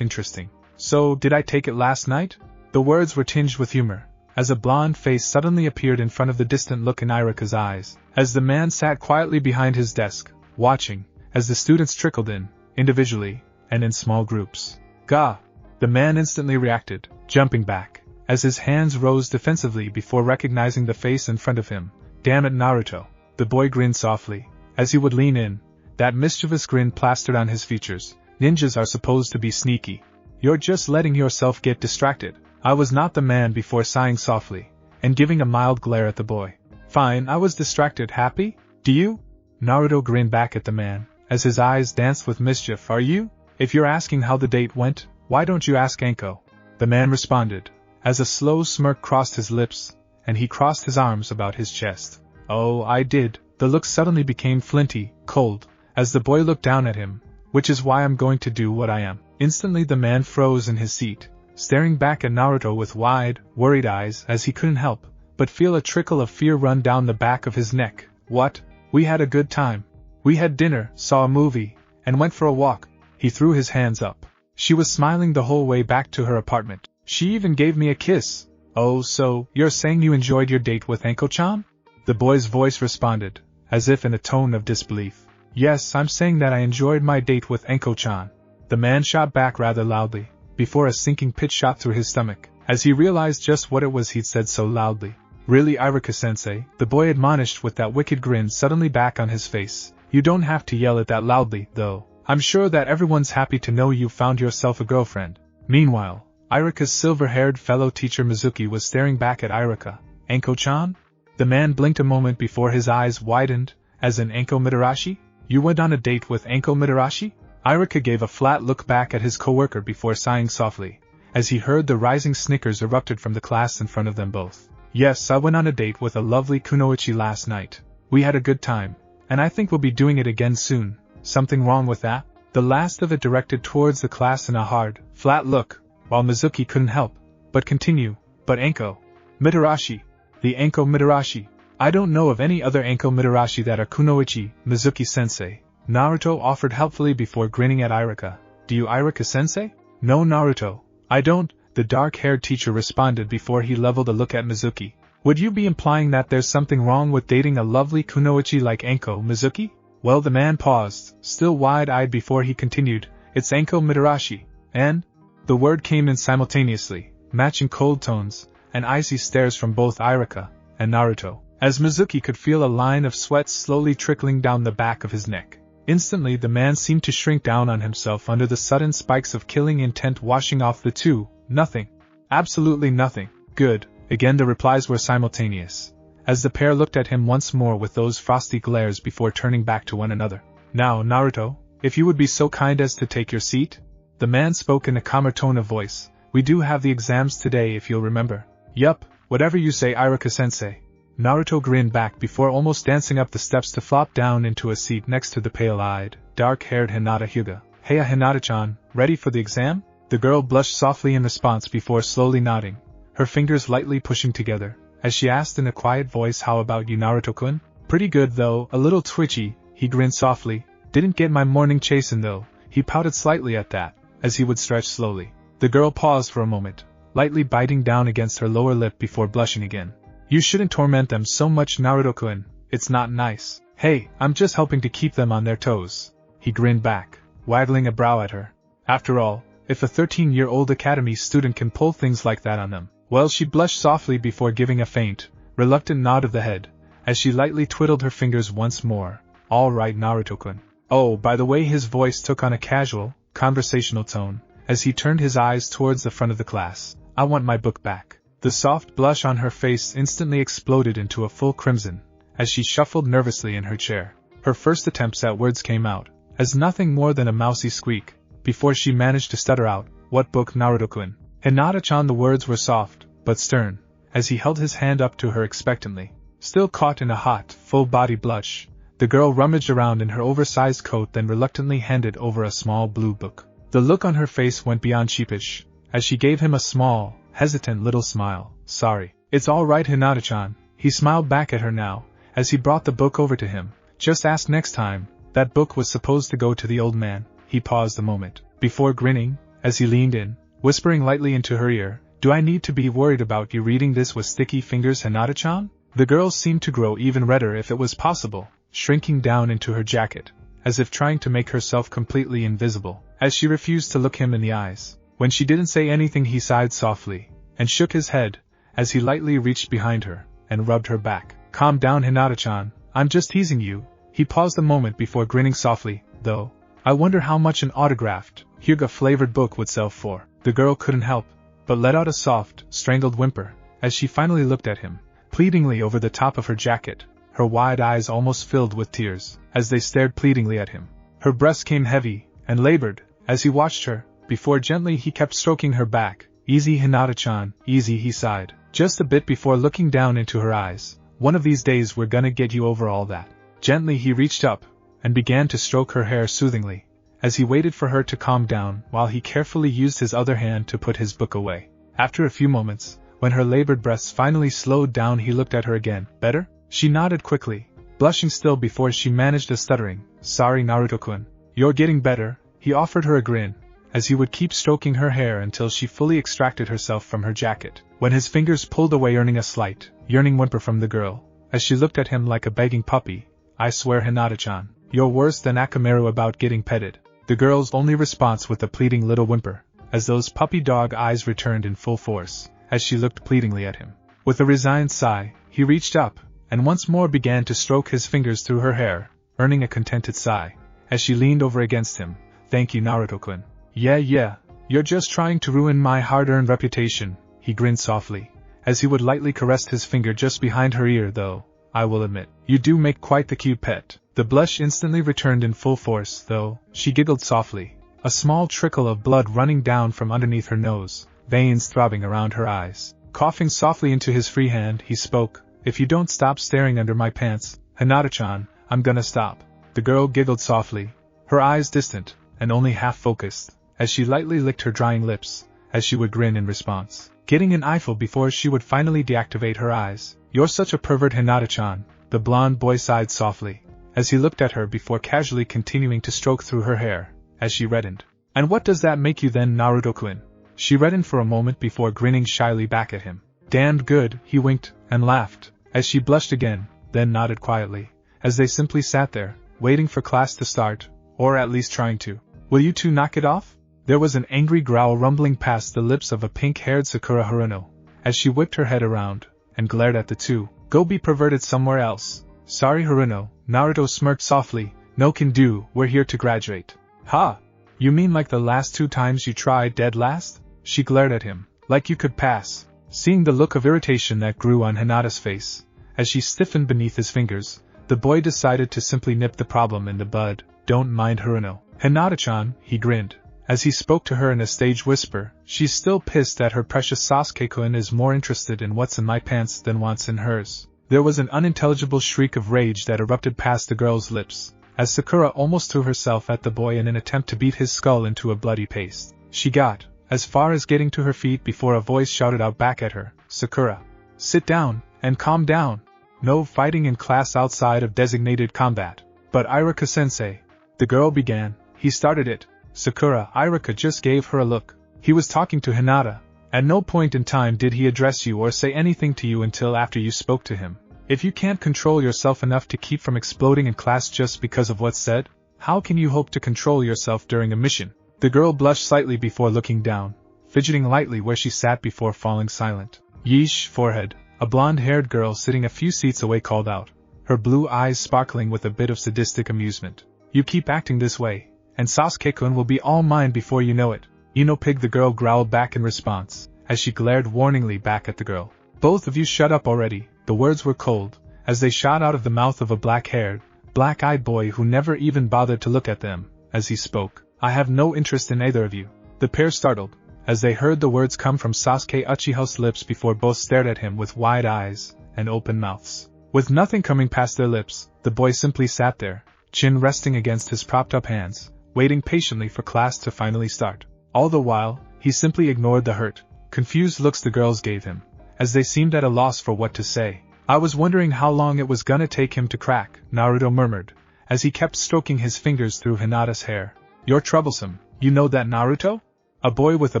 interesting. So, did I take it last night? The words were tinged with humor, as a blonde face suddenly appeared in front of the distant look in Iruka's eyes, as the man sat quietly behind his desk, watching, as the students trickled in, individually, and in small groups. Gah! The man instantly reacted, jumping back, as his hands rose defensively before recognizing the face in front of him. Damn it, Naruto. The boy grinned softly, as he would lean in, that mischievous grin plastered on his features. Ninjas are supposed to be sneaky. You're just letting yourself get distracted. I was not the man before sighing softly, and giving a mild glare at the boy. Fine, I was distracted. Happy? Do you? Naruto grinned back at the man, as his eyes danced with mischief. Are you? If you're asking how the date went, why don't you ask Anko? The man responded, as a slow smirk crossed his lips, and he crossed his arms about his chest. Oh, I did. The look suddenly became flinty, cold, as the boy looked down at him, which is why I'm going to do what I am. Instantly the man froze in his seat, staring back at Naruto with wide, worried eyes as he couldn't help but feel a trickle of fear run down the back of his neck. What? We had a good time. We had dinner, saw a movie, and went for a walk. He threw his hands up. She was smiling the whole way back to her apartment. She even gave me a kiss. Oh, so, you're saying you enjoyed your date with Anko-chan? The boy's voice responded, as if in a tone of disbelief. Yes, I'm saying that I enjoyed my date with Anko-chan. The man shot back rather loudly, before a sinking pit shot through his stomach, as he realized just what it was he'd said so loudly. Really, Iruka-sensei, the boy admonished with that wicked grin suddenly back on his face. You don't have to yell it that loudly, though. I'm sure that everyone's happy to know you found yourself a girlfriend. Meanwhile, Iruka's silver-haired fellow teacher Mizuki was staring back at Iruka. Anko-chan? The man blinked a moment before his eyes widened, as in Anko Mitarashi? You went on a date with Anko Mitarashi? Iruka gave a flat look back at his coworker before sighing softly, as he heard the rising snickers erupted from the class in front of them both. Yes, I went on a date with a lovely kunoichi last night. We had a good time, and I think we'll be doing it again soon. Something wrong with that? The last of it directed towards the class in a hard, flat look, while Mizuki couldn't help but continue. But Anko Mitarashi. The Anko Mitarashi. I don't know of any other Anko Mitarashi that are kunoichi, Mizuki-sensei. Naruto offered helpfully before grinning at Iruka. Do you, Iruka-sensei? No, Naruto, I don't, the dark-haired teacher responded before he leveled a look at Mizuki. Would you be implying that there's something wrong with dating a lovely kunoichi like Anko, Mizuki? Well, the man paused, still wide-eyed before he continued. It's Anko Mitarashi. And? The word came in simultaneously, matching cold tones and icy stares from both Iruka and Naruto, as Mizuki could feel a line of sweat slowly trickling down the back of his neck. Instantly the man seemed to shrink down on himself under the sudden spikes of killing intent washing off the two. Nothing. Absolutely nothing. Good. Again the replies were simultaneous, as the pair looked at him once more with those frosty glares before turning back to one another. Now, Naruto, if you would be so kind as to take your seat? The man spoke in a calmer tone of voice. We do have the exams today if you'll remember. Yup, whatever you say, Iruka-sensei. Naruto grinned back before almost dancing up the steps to flop down into a seat next to the pale-eyed, dark-haired Hinata Hyuga. Hey Hinata-chan, ready for the exam? The girl blushed softly in response before slowly nodding, her fingers lightly pushing together, as she asked in a quiet voice, how about you, Naruto-kun? Pretty good though, a little twitchy, he grinned softly. Didn't get my morning chasin though. He pouted slightly at that, as he would stretch slowly. The girl paused for a moment, lightly biting down against her lower lip before blushing again. You shouldn't torment them so much, Naruto-kun, it's not nice. Hey, I'm just helping to keep them on their toes. He grinned back, waggling a brow at her. After all, if a 13-year-old academy student can pull things like that on them. Well, she blushed softly before giving a faint, reluctant nod of the head, as she lightly twiddled her fingers once more. All right, Naruto-kun. Oh, by the way, his voice took on a casual, conversational tone, as he turned his eyes towards the front of the class. I want my book back. The soft blush on her face instantly exploded into a full crimson, as she shuffled nervously in her chair. Her first attempts at words came out, as nothing more than a mousy squeak, before she managed to stutter out, "What book, Naruto-kun?" Hinata-chan. The words were soft, but stern, as he held his hand up to her expectantly. Still caught in a hot, full-body blush, the girl rummaged around in her oversized coat, then reluctantly handed over a small blue book. The look on her face went beyond sheepish, as she gave him a small, hesitant little smile. "Sorry." "It's all right, Hinata-chan," he smiled back at her now, as he brought the book over to him. "Just ask next time." That book was supposed to go to the old man. He paused a moment, before grinning, as he leaned in, whispering lightly into her ear, "Do I need to be worried about you reading this with sticky fingers, Hinata-chan?" The girl seemed to grow even redder if it was possible, shrinking down into her jacket, as if trying to make herself completely invisible, as she refused to look him in the eyes. When she didn't say anything, he sighed softly, and shook his head, as he lightly reached behind her, and rubbed her back. "Calm down, Hinata-chan, I'm just teasing you." He paused a moment before grinning softly, "Though, I wonder how much an autographed, Hyuga-flavored book would sell for." The girl couldn't help but let out a soft, strangled whimper, as she finally looked at him, pleadingly over the top of her jacket, her wide eyes almost filled with tears, as they stared pleadingly at him. Her breaths came heavy, and labored, as he watched her, before gently he kept stroking her back. "Easy, Hinata-chan, easy," he sighed, just a bit before looking down into her eyes. "One of these days we're gonna get you over all that." Gently he reached up, and began to stroke her hair soothingly, as he waited for her to calm down while he carefully used his other hand to put his book away. After a few moments, when her labored breaths finally slowed down, he looked at her again. "Better?" She nodded quickly, blushing still before she managed a stuttering, "Sorry, Naruto-kun." "You're getting better," he offered her a grin, as he would keep stroking her hair until she fully extracted herself from her jacket, when his fingers pulled away, earning a slight, yearning whimper from the girl, as she looked at him like a begging puppy. "I swear, Hinata-chan, you're worse than Akamaru about getting petted." The girl's only response was a pleading little whimper, as those puppy dog eyes returned in full force, as she looked pleadingly at him. With a resigned sigh, he reached up, and once more began to stroke his fingers through her hair, earning a contented sigh, as she leaned over against him. "Thank you, Naruto-kun." Yeah, you're just trying to ruin my hard-earned reputation," he grinned softly, as he would lightly caress his finger just behind her ear. "Though, I will admit, you do make quite the cute pet." The blush instantly returned in full force, though, she giggled softly, a small trickle of blood running down from underneath her nose, veins throbbing around her eyes. Coughing softly into his free hand, he spoke, "If you don't stop staring under my pants, Hinata-chan, I'm gonna stop." The girl giggled softly, her eyes distant, and only half-focused, as she lightly licked her drying lips, as she would grin in response, getting an eyeful before she would finally deactivate her eyes. "You're such a pervert, Hinata-chan," the blonde boy sighed softly, as he looked at her before casually continuing to stroke through her hair, as she reddened. "And what does that make you then, Naruto-kun?" She reddened for a moment before grinning shyly back at him. "Damned good," he winked, and laughed, as she blushed again, then nodded quietly, as they simply sat there, waiting for class to start, or at least trying to. "Will you two knock it off?" There was an angry growl rumbling past the lips of a pink-haired Sakura Haruno, as she whipped her head around, and glared at the two. "Go be perverted somewhere else." "Sorry, Haruno," Naruto smirked softly, "no can do, we're here to graduate." "Ha! You mean like the last 2 times you tried dead last?" She glared at him, "Like you could pass." Seeing the look of irritation that grew on Hinata's face, as she stiffened beneath his fingers, the boy decided to simply nip the problem in the bud. "Don't mind Haruno, Hinata-chan," he grinned, as he spoke to her in a stage whisper. "She's still pissed that her precious Sasuke-kun is more interested in what's in my pants than what's in hers." There was an unintelligible shriek of rage that erupted past the girl's lips, as Sakura almost threw herself at the boy in an attempt to beat his skull into a bloody paste. She got as far as getting to her feet before a voice shouted out back at her, "Sakura, sit down, and calm down. No fighting in class outside of designated combat." "But Iruka-sensei," the girl began. He started it. "Sakura," Iruka just gave her a look. "He was talking to Hinata. At no point in time did he address you or say anything to you until after you spoke to him. If you can't control yourself enough to keep from exploding in class just because of what's said, how can you hope to control yourself during a mission?" The girl blushed slightly before looking down, fidgeting lightly where she sat before falling silent. "Yeesh, forehead," a blonde-haired girl sitting a few seats away called out, her blue eyes sparkling with a bit of sadistic amusement. "You keep acting this way, and Sasuke-kun will be all mine before you know it." "Ino pig," the girl growled back in response, as she glared warningly back at the girl. "Both of you shut up already." The words were cold, as they shot out of the mouth of a black-haired, black-eyed boy who never even bothered to look at them, as he spoke. "I have no interest in either of you." The pair startled, as they heard the words come from Sasuke Uchiha's lips before both stared at him with wide eyes and open mouths. With nothing coming past their lips, the boy simply sat there, chin resting against his propped-up hands, waiting patiently for class to finally start. All the while, he simply ignored the hurt, confused looks the girls gave him, as they seemed at a loss for what to say. "I was wondering how long it was gonna take him to crack," Naruto murmured, as he kept stroking his fingers through Hinata's hair. "You're troublesome, you know that, Naruto?" A boy with a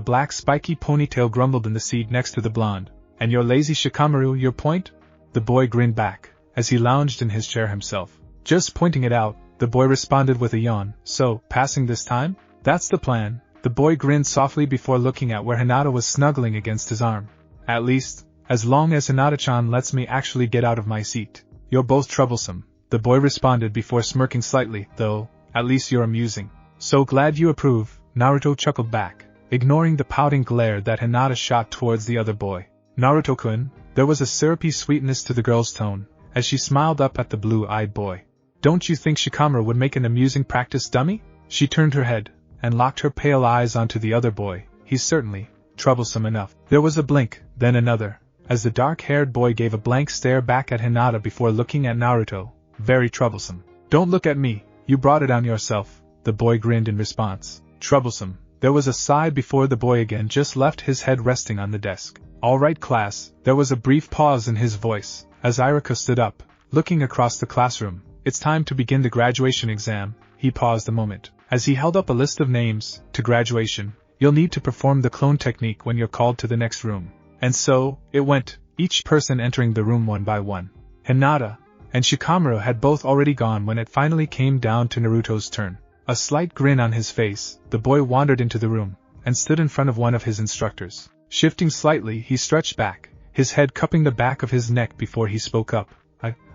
black spiky ponytail grumbled in the seat next to the blonde. "And you're lazy, Shikamaru, your point?" The boy grinned back, as he lounged in his chair himself. "Just pointing it out," the boy responded with a yawn. "So, passing this time? That's the plan." The boy grinned softly before looking at where Hinata was snuggling against his arm. "At least, as long as Hinata-chan lets me actually get out of my seat." "You're both troublesome," the boy responded before smirking slightly, "though, at least you're amusing." "So glad you approve," Naruto chuckled back, ignoring the pouting glare that Hinata shot towards the other boy. "Naruto-kun," there was a syrupy sweetness to the girl's tone, as she smiled up at the blue-eyed boy. "Don't you think Shikamaru would make an amusing practice dummy?" She turned her head, and locked her pale eyes onto the other boy. "He's certainly troublesome enough." There was a blink, then another, as the dark-haired boy gave a blank stare back at Hinata before looking at Naruto. "Very troublesome." "Don't look at me, you brought it on yourself," the boy grinned in response. "Troublesome." There was a sigh before the boy again just left his head resting on the desk. "All right, class." There was a brief pause in his voice, as Irika stood up, looking across the classroom. "It's time to begin the graduation exam." He paused a moment, as he held up a list of names. "To graduation, you'll need to perform the clone technique when you're called to the next room." And so, it went, each person entering the room one by one. Hinata and Shikamaru had both already gone when it finally came down to Naruto's turn. A slight grin on his face, the boy wandered into the room, and stood in front of one of his instructors. Shifting slightly, he stretched back, his head cupping the back of his neck before he spoke up.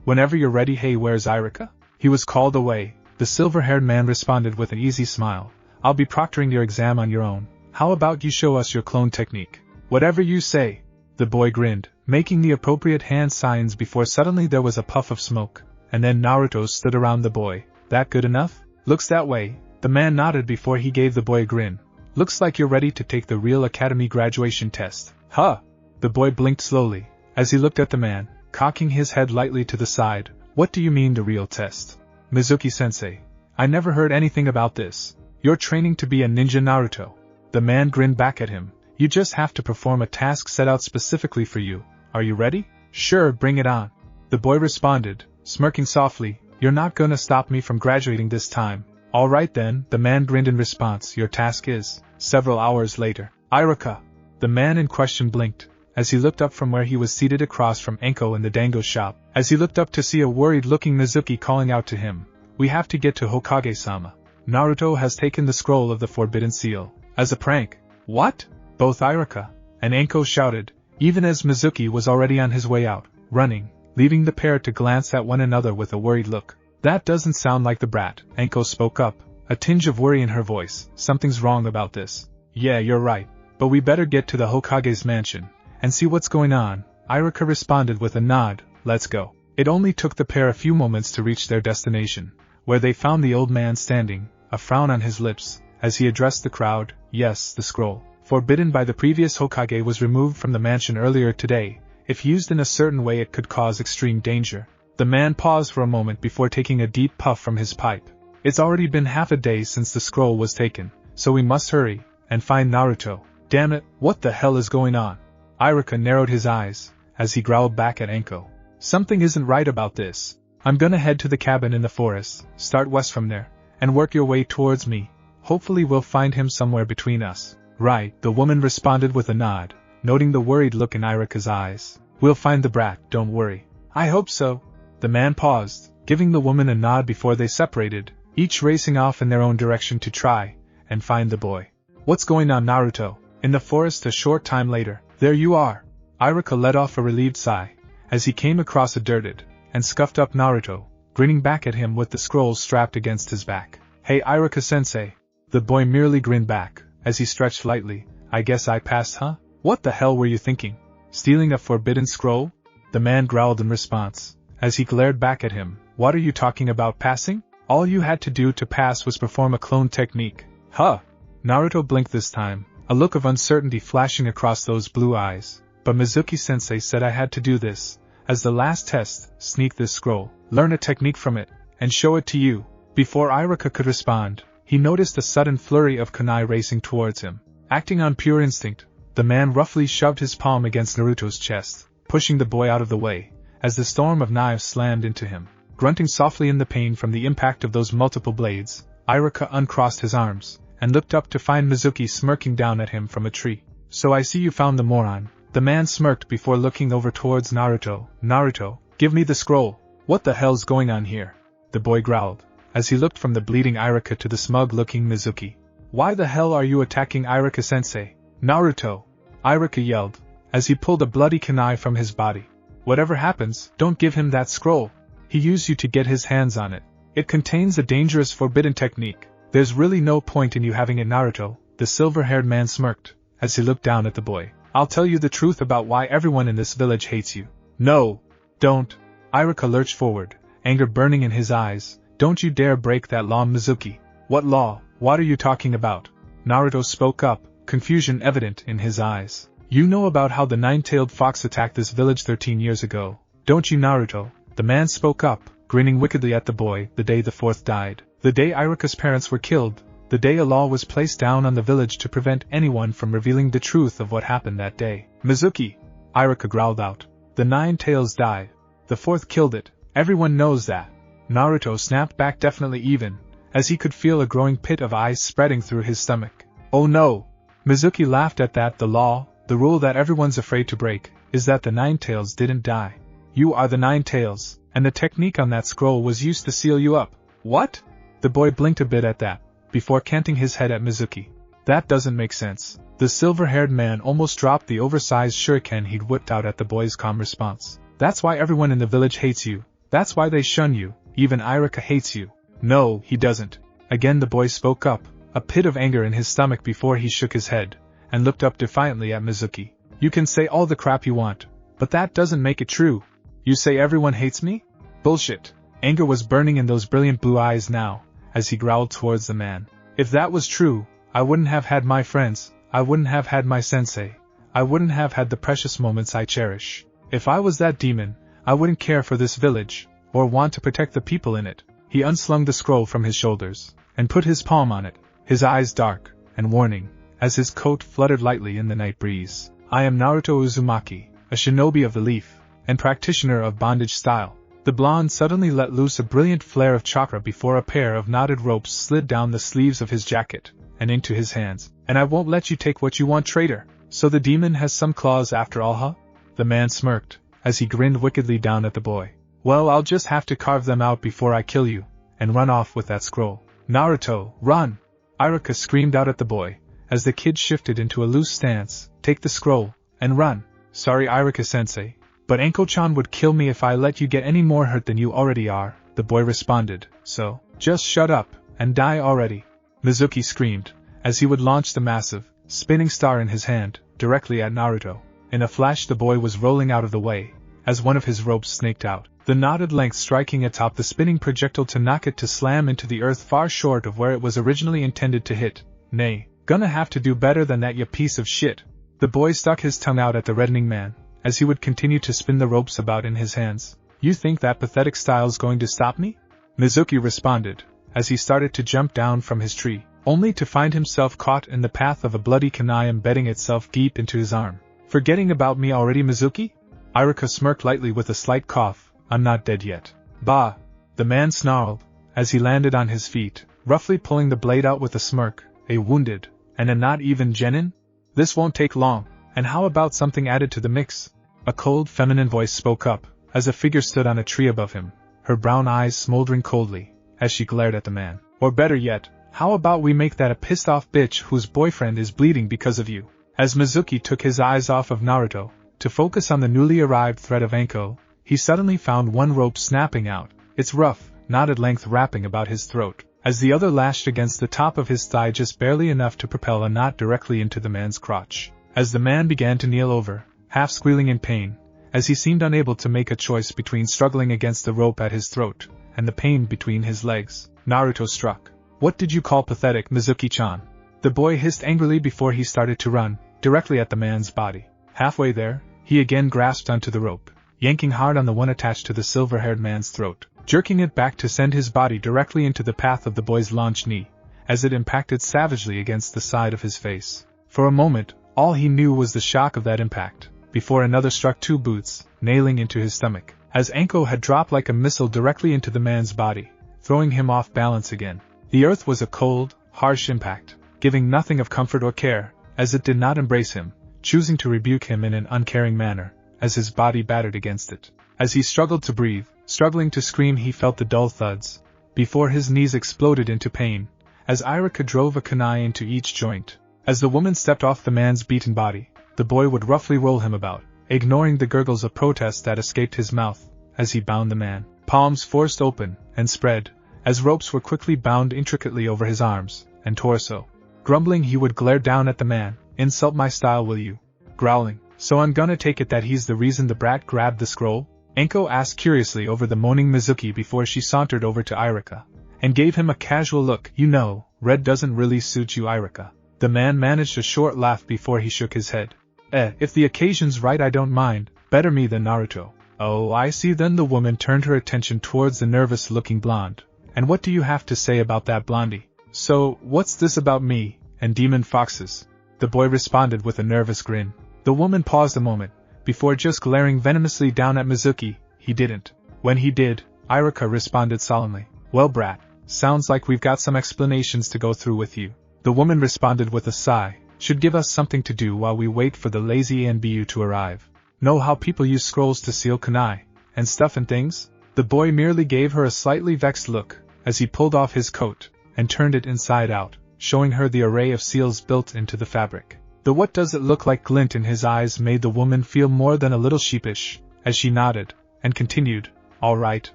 Whenever you're ready." "Hey, where's Irika?" He was called away. The silver-haired man responded with an easy smile. "I'll be proctoring your exam on your own. How about you show us your clone technique?" "Whatever you say." The boy grinned, making the appropriate hand signs before suddenly there was a puff of smoke, and then Naruto stood around the boy. "That good enough?" "Looks that way." The man nodded before he gave the boy a grin. "Looks like you're ready to take the real academy graduation test." "Huh?" The boy blinked slowly, as he looked at the man, cocking his head lightly to the side. "What do you mean the real test?" "Mizuki-sensei, I never heard anything about this." "You're training to be a ninja, Naruto." The man grinned back at him. "You just have to perform a task set out specifically for you. Are you ready?" "Sure, bring it on." The boy responded, smirking softly. "You're not gonna stop me from graduating this time." "All right then," the man grinned in response. "Your task is..." Several hours later. "Irika." The man in question blinked, as he looked up from where he was seated across from Anko in the dango shop, as he looked up to see a worried-looking Mizuki calling out to him. "We have to get to Hokage-sama. Naruto has taken the scroll of the Forbidden Seal. As a prank." "What?" Both Irika and Anko shouted, even as Mizuki was already on his way out, running, leaving the pair to glance at one another with a worried look. "That doesn't sound like the brat," Anko spoke up, a tinge of worry in her voice. "Something's wrong about this." "Yeah, you're right, but we better get to the Hokage's mansion and see what's going on." Irika responded with a nod. "Let's go." It only took the pair a few moments to reach their destination, where they found the old man standing, a frown on his lips, as he addressed the crowd. "Yes, the scroll, forbidden by the previous Hokage, was removed from the mansion earlier today. If used in a certain way, it could cause extreme danger." The man paused for a moment before taking a deep puff from his pipe. "It's already been half a day since the scroll was taken, so we must hurry and find Naruto." "Damn it, what the hell is going on?" Irika narrowed his eyes, as he growled back at Anko. "Something isn't right about this. I'm gonna head to the cabin in the forest, start west from there, and work your way towards me. Hopefully we'll find him somewhere between us." "Right," the woman responded with a nod, noting the worried look in Irika's eyes. "We'll find the brat, don't worry." "I hope so." The man paused, giving the woman a nod before they separated, each racing off in their own direction to try and find the boy. "What's going on, Naruto?" In the forest a short time later. "There you are." Irika let off a relieved sigh, as he came across a dirted and scuffed up Naruto, grinning back at him with the scroll strapped against his back. "Hey, Irika-sensei." The boy merely grinned back, as he stretched lightly. "I guess I passed, huh?" What the hell were you thinking? Stealing a forbidden scroll? The man growled in response, as he glared back at him. What are you talking about passing? All you had to do to pass was perform a clone technique. Huh! Naruto blinked this time, a look of uncertainty flashing across those blue eyes. But Mizuki-sensei said I had to do this, as the last test, sneak this scroll, learn a technique from it, and show it to you. Before Iruka could respond, he noticed a sudden flurry of kunai racing towards him. Acting on pure instinct, the man roughly shoved his palm against Naruto's chest, pushing the boy out of the way, as the storm of knives slammed into him. Grunting softly in the pain from the impact of those multiple blades, Iruka uncrossed his arms, and looked up to find Mizuki smirking down at him from a tree. So I see you found the moron. The man smirked before looking over towards Naruto. Naruto, give me the scroll. What the hell's going on here? The boy growled, as he looked from the bleeding Iruka to the smug-looking Mizuki. Why the hell are you attacking Iruka-sensei? Naruto! Iruka yelled, as he pulled a bloody kunai from his body. Whatever happens, don't give him that scroll. He used you to get his hands on it. It contains a dangerous forbidden technique. There's really no point in you having it, Naruto. The silver-haired man smirked, as he looked down at the boy. I'll tell you the truth about why everyone in this village hates you. No! Don't! Iruka lurched forward, anger burning in his eyes. Don't you dare break that law, Mizuki. What law? What are you talking about? Naruto spoke up, confusion evident in his eyes. You know about how the nine-tailed fox attacked this village 13 years ago, don't you, Naruto? The man spoke up, grinning wickedly at the boy. The day the fourth died, the day Iruka's parents were killed, the day a law was placed down on the village to prevent anyone from revealing the truth of what happened that day. Mizuki! Iruka growled out. The nine tails died. The fourth killed it. Everyone knows that. Naruto snapped back, definitely even, as he could feel a growing pit of ice spreading through his stomach. Oh no! Mizuki laughed at that. The law, the rule that everyone's afraid to break, is that the nine tails didn't die. You are the nine tails, and the technique on that scroll was used to seal you up. What? The boy blinked a bit at that, before canting his head at Mizuki. That doesn't make sense. The silver-haired man almost dropped the oversized shuriken he'd whipped out at the boy's calm response. That's why everyone in the village hates you. That's why they shun you. Even Iruka hates you. No, he doesn't. Again the boy spoke up, a pit of anger in his stomach before he shook his head, and looked up defiantly at Mizuki. You can say all the crap you want, but that doesn't make it true. You say everyone hates me? Bullshit. Anger was burning in those brilliant blue eyes now, as he growled towards the man. If that was true, I wouldn't have had my friends, I wouldn't have had my sensei, I wouldn't have had the precious moments I cherish. If I was that demon, I wouldn't care for this village, or want to protect the people in it. He unslung the scroll from his shoulders, and put his palm on it, his eyes dark and warning, as his coat fluttered lightly in the night breeze. I am Naruto Uzumaki, a shinobi of the leaf, and practitioner of bondage style. The blonde suddenly let loose a brilliant flare of chakra before a pair of knotted ropes slid down the sleeves of his jacket, and into his hands. And I won't let you take what you want, traitor. So the demon has some claws after all, huh? The man smirked, as he grinned wickedly down at the boy. Well, I'll just have to carve them out before I kill you, and run off with that scroll. Naruto, run! Iruka screamed out at the boy, as the kid shifted into a loose stance. Take the scroll, and run. Sorry, Iruka-sensei, but Anko-chan would kill me if I let you get any more hurt than you already are, the boy responded. So, just shut up, and die already. Mizuki screamed, as he would launch the massive, spinning star in his hand, directly at Naruto. In a flash the boy was rolling out of the way, as one of his ropes snaked out, the knotted length striking atop the spinning projectile to knock it to slam into the earth far short of where it was originally intended to hit. Nay, gonna have to do better than that, you piece of shit. The boy stuck his tongue out at the reddening man, as he would continue to spin the ropes about in his hands. You think that pathetic style's going to stop me? Mizuki responded, as he started to jump down from his tree, only to find himself caught in the path of a bloody kunai embedding itself deep into his arm. Forgetting about me already, Mizuki? Iruka smirked lightly with a slight cough. I'm not dead yet. Bah! The man snarled, as he landed on his feet, roughly pulling the blade out with a smirk. A wounded, and a not even genin? This won't take long. And how about something added to the mix? A cold feminine voice spoke up, as a figure stood on a tree above him, her brown eyes smoldering coldly, as she glared at the man. Or better yet, how about we make that a pissed-off bitch whose boyfriend is bleeding because of you? As Mizuki took his eyes off of Naruto, to focus on the newly arrived threat of Anko, he suddenly found one rope snapping out, its rough, knotted length wrapping about his throat, as the other lashed against the top of his thigh just barely enough to propel a knot directly into the man's crotch. as the man began to kneel over, half squealing in pain, as he seemed unable to make a choice between struggling against the rope at his throat and the pain between his legs. Naruto struck. "What did you call pathetic, Mizuki-chan?" The boy hissed angrily before he started to run, directly at the man's body. Halfway there, he again grasped onto the rope, yanking hard on the one attached to the silver-haired man's throat, jerking it back to send his body directly into the path of the boy's launched knee, as it impacted savagely against the side of his face. For a moment, all he knew was the shock of that impact, before another struck 2 boots, nailing into his stomach, as Anko had dropped like a missile directly into the man's body, throwing him off balance again. The earth was a cold, harsh impact, giving nothing of comfort or care, as it did not embrace him, choosing to rebuke him in an uncaring manner, as his body battered against it. As he struggled to breathe, struggling to scream, he felt the dull thuds, before his knees exploded into pain, as Irika drove a kunai into each joint. As the woman stepped off the man's beaten body, the boy would roughly roll him about, ignoring the gurgles of protest that escaped his mouth, as he bound the man, palms forced open and spread, as ropes were quickly bound intricately over his arms and torso. Grumbling, he would glare down at the man. "Insult my style, will you?" Growling, "So I'm gonna take it that he's the reason the brat grabbed the scroll?" Anko asked curiously over the moaning Mizuki before she sauntered over to Irika, and gave him a casual look. "You know, red doesn't really suit you, Irika." The man managed a short laugh before he shook his head. If the occasion's right, I don't mind. Better me than Naruto." "Oh, I see." Then the woman turned her attention towards the nervous-looking blonde. "And what do you have to say about that blondie?" "So, what's this about me and demon foxes?" the boy responded with a nervous grin. The woman paused a moment, before just glaring venomously down at Mizuki. "He didn't." When he did, Irika responded solemnly. "Well, brat, sounds like we've got some explanations to go through with you." The woman responded with a sigh. "Should give us something to do while we wait for the lazy Anbu to arrive. Know how people use scrolls to seal kunai and stuff and things?" The boy merely gave her a slightly vexed look, as he pulled off his coat and turned it inside out, showing her the array of seals built into the fabric. The "what does it look like" glint in his eyes made the woman feel more than a little sheepish, as she nodded, and continued, "All right,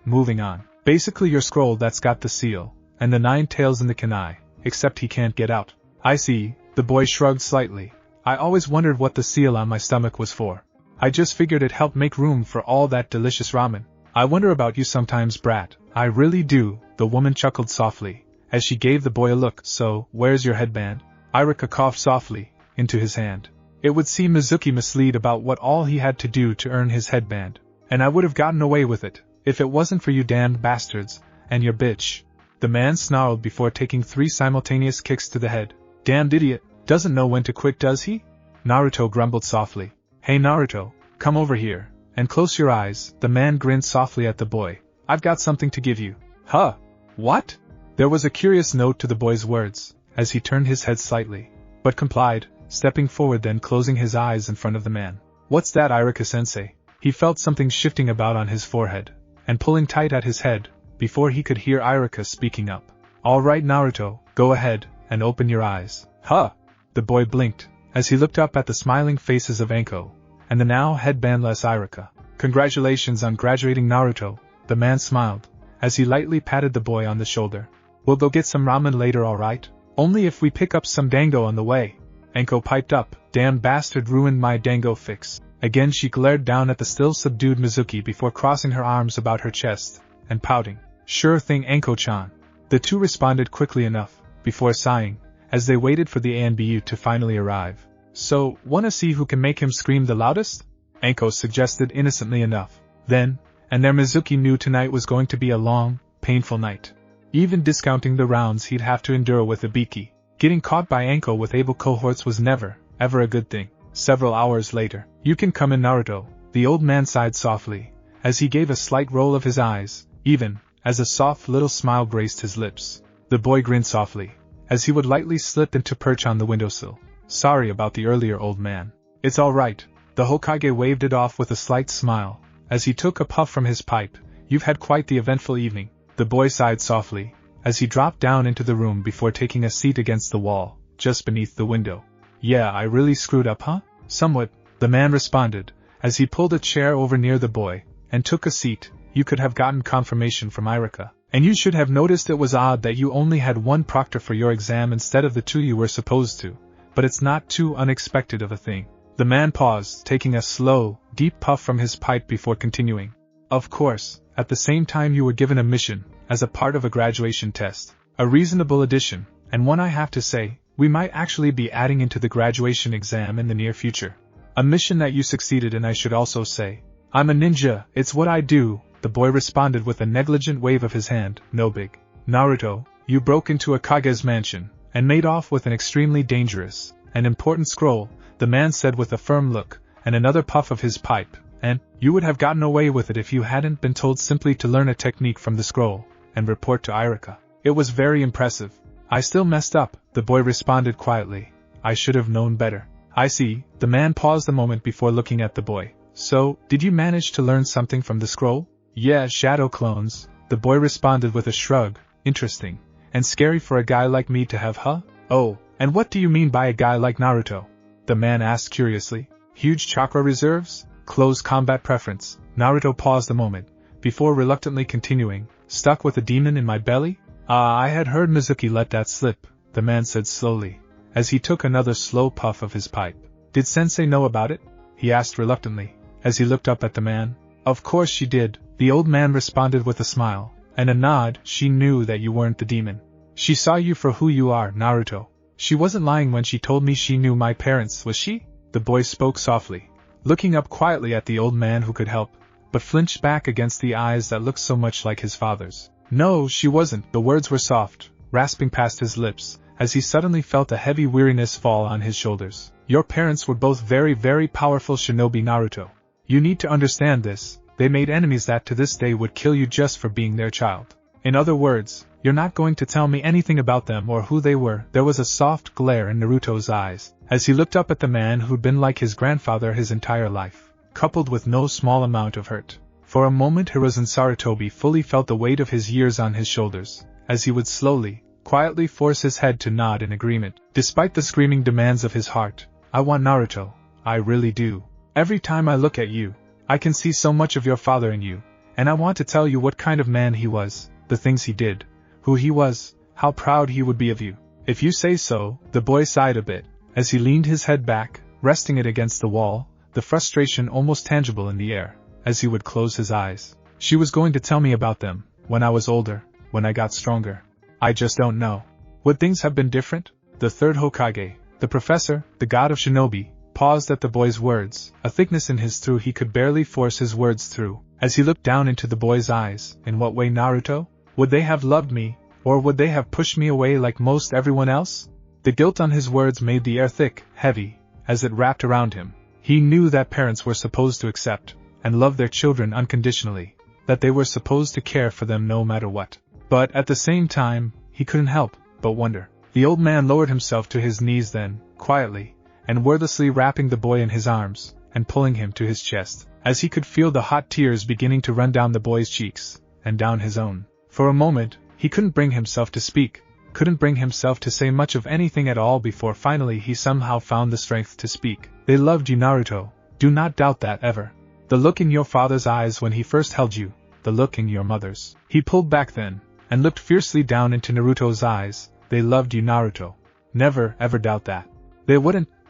moving on. Basically your scroll that's got the seal, and the 9 tails in the kunai, except he can't get out." "I see," the boy shrugged slightly. "I always wondered what the seal on my stomach was for. I just figured it helped make room for all that delicious ramen. I wonder about you sometimes, brat, I really do." The woman chuckled softly, as she gave the boy a look. "So, where's your headband?" Irika coughed softly into his hand. It would seem Mizuki misled about what all he had to do to earn his headband, and I would have gotten away with it, if it wasn't for you damned bastards, and your bitch. The man snarled before taking 3 simultaneous kicks to the head. "Damned idiot, doesn't know when to quit, does he?" Naruto grumbled softly. "Hey Naruto, come over here, and close your eyes." The man grinned softly at the boy. "I've got something to give you." "Huh? What?" There was a curious note to the boy's words, as he turned his head slightly, but complied, stepping forward then closing his eyes in front of the man. "What's that, Irika-sensei?" He felt something shifting about on his forehead, and pulling tight at his head, before he could hear Irika speaking up. "All right Naruto, go ahead, and open your eyes." "Huh?" The boy blinked, as he looked up at the smiling faces of Anko, and the now headbandless Irika. "Congratulations on graduating, Naruto," the man smiled, as he lightly patted the boy on the shoulder. "We'll go get some ramen later, alright? Only if we pick up some dango on the way." Anko piped up. "Damn bastard ruined my dango fix." Again she glared down at the still subdued Mizuki before crossing her arms about her chest, and pouting. "Sure thing, Anko-chan." The two responded quickly enough, before sighing, as they waited for the Anbu to finally arrive. "So, wanna see who can make him scream the loudest?" Anko suggested innocently enough. Then their Mizuki knew tonight was going to be a long, painful night. Even discounting the rounds he'd have to endure with Ibiki, getting caught by Anko with able cohorts was never, ever a good thing. Several hours later, "You can come in, Naruto," the old man sighed softly, as he gave a slight roll of his eyes, even, as a soft little smile graced his lips. The boy grinned softly, as he would lightly slip into perch on the windowsill. "Sorry about the earlier, old man." "It's all right." The Hokage waved it off with a slight smile, as he took a puff from his pipe. "You've had quite the eventful evening." The boy sighed softly, as he dropped down into the room before taking a seat against the wall, just beneath the window. "Yeah, I really screwed up, huh?" "Somewhat," the man responded, as he pulled a chair over near the boy, and took a seat. "You could have gotten confirmation from Irika, and you should have noticed it was odd that you only had one proctor for your exam instead of the 2 you were supposed to. but it's not too unexpected of a thing. The man paused, taking a slow, deep puff from his pipe before continuing. Of course, at the same time you were given a mission, as a part of a graduation test. A reasonable addition, and one I have to say, we might actually be adding into the graduation exam in the near future. A mission that you succeeded in, I should also say. I'm a ninja, it's what I do, the boy responded with a negligent wave of his hand. No big. Naruto, you broke into a Kage's mansion, and made off with an extremely dangerous and important scroll, the man said with a firm look, and another puff of his pipe, and you would have gotten away with it if you hadn't been told simply to learn a technique from the scroll, and report to Irika. It was very impressive. I still messed up, the boy responded quietly. I should have known better. I see, the man paused a moment before looking at the boy. So, did you manage to learn something from the scroll? Yeah, shadow clones, the boy responded with a shrug. Interesting. And scary for a guy like me to have, huh? Oh, and what do you mean by a guy like Naruto? The man asked curiously. Huge chakra reserves? Close combat preference. Naruto paused a moment, before reluctantly continuing. Stuck with a demon in my belly? I had heard Mizuki let that slip, the man said slowly, as he took another slow puff of his pipe. Did Sensei know about it? He asked reluctantly, as he looked up at the man. Of course she did, the old man responded with a smile, and a nod. She knew that you weren't the demon. She saw you for who you are, Naruto. She wasn't lying when she told me she knew my parents, was she? The boy spoke softly, looking up quietly at the old man who could help, but flinched back against the eyes that looked so much like his father's. No, she wasn't. The words were soft, rasping past his lips, as he suddenly felt a heavy weariness fall on his shoulders. Your parents were both very, very powerful shinobi, Naruto. You need to understand this. They made enemies that to this day would kill you just for being their child. In other words, you're not going to tell me anything about them or who they were. There was a soft glare in Naruto's eyes, as he looked up at the man who'd been like his grandfather his entire life, coupled with no small amount of hurt. For a moment Hiruzen Sarutobi fully felt the weight of his years on his shoulders, as he would slowly, quietly force his head to nod in agreement. Despite the screaming demands of his heart, I want Naruto, I really do. Every time I look at you, I can see so much of your father in you, and I want to tell you what kind of man he was, the things he did, who he was, how proud he would be of you. If you say so, the boy sighed a bit, as he leaned his head back, resting it against the wall, the frustration almost tangible in the air, as he would close his eyes. She was going to tell me about them, when I was older, when I got stronger. I just don't know. Would things have been different? The third Hokage, the professor, the god of shinobi, paused at the boy's words, a thickness in his throat he could barely force his words through, as he looked down into the boy's eyes. In what way, Naruto? Would they have loved me, or would they have pushed me away like most everyone else? The guilt on his words made the air thick, heavy, as it wrapped around him. He knew that parents were supposed to accept and love their children unconditionally, that they were supposed to care for them no matter what. But at the same time, he couldn't help but wonder. The old man lowered himself to his knees then, quietly, and wordlessly wrapping the boy in his arms, and pulling him to his chest, as he could feel the hot tears beginning to run down the boy's cheeks, and down his own. For a moment, he couldn't bring himself to speak, couldn't bring himself to say much of anything at all before finally he somehow found the strength to speak. They loved you, Naruto, do not doubt that ever. The look in your father's eyes when he first held you, the look in your mother's. He pulled back then, and looked fiercely down into Naruto's eyes. They loved you, Naruto. Never ever doubt that. They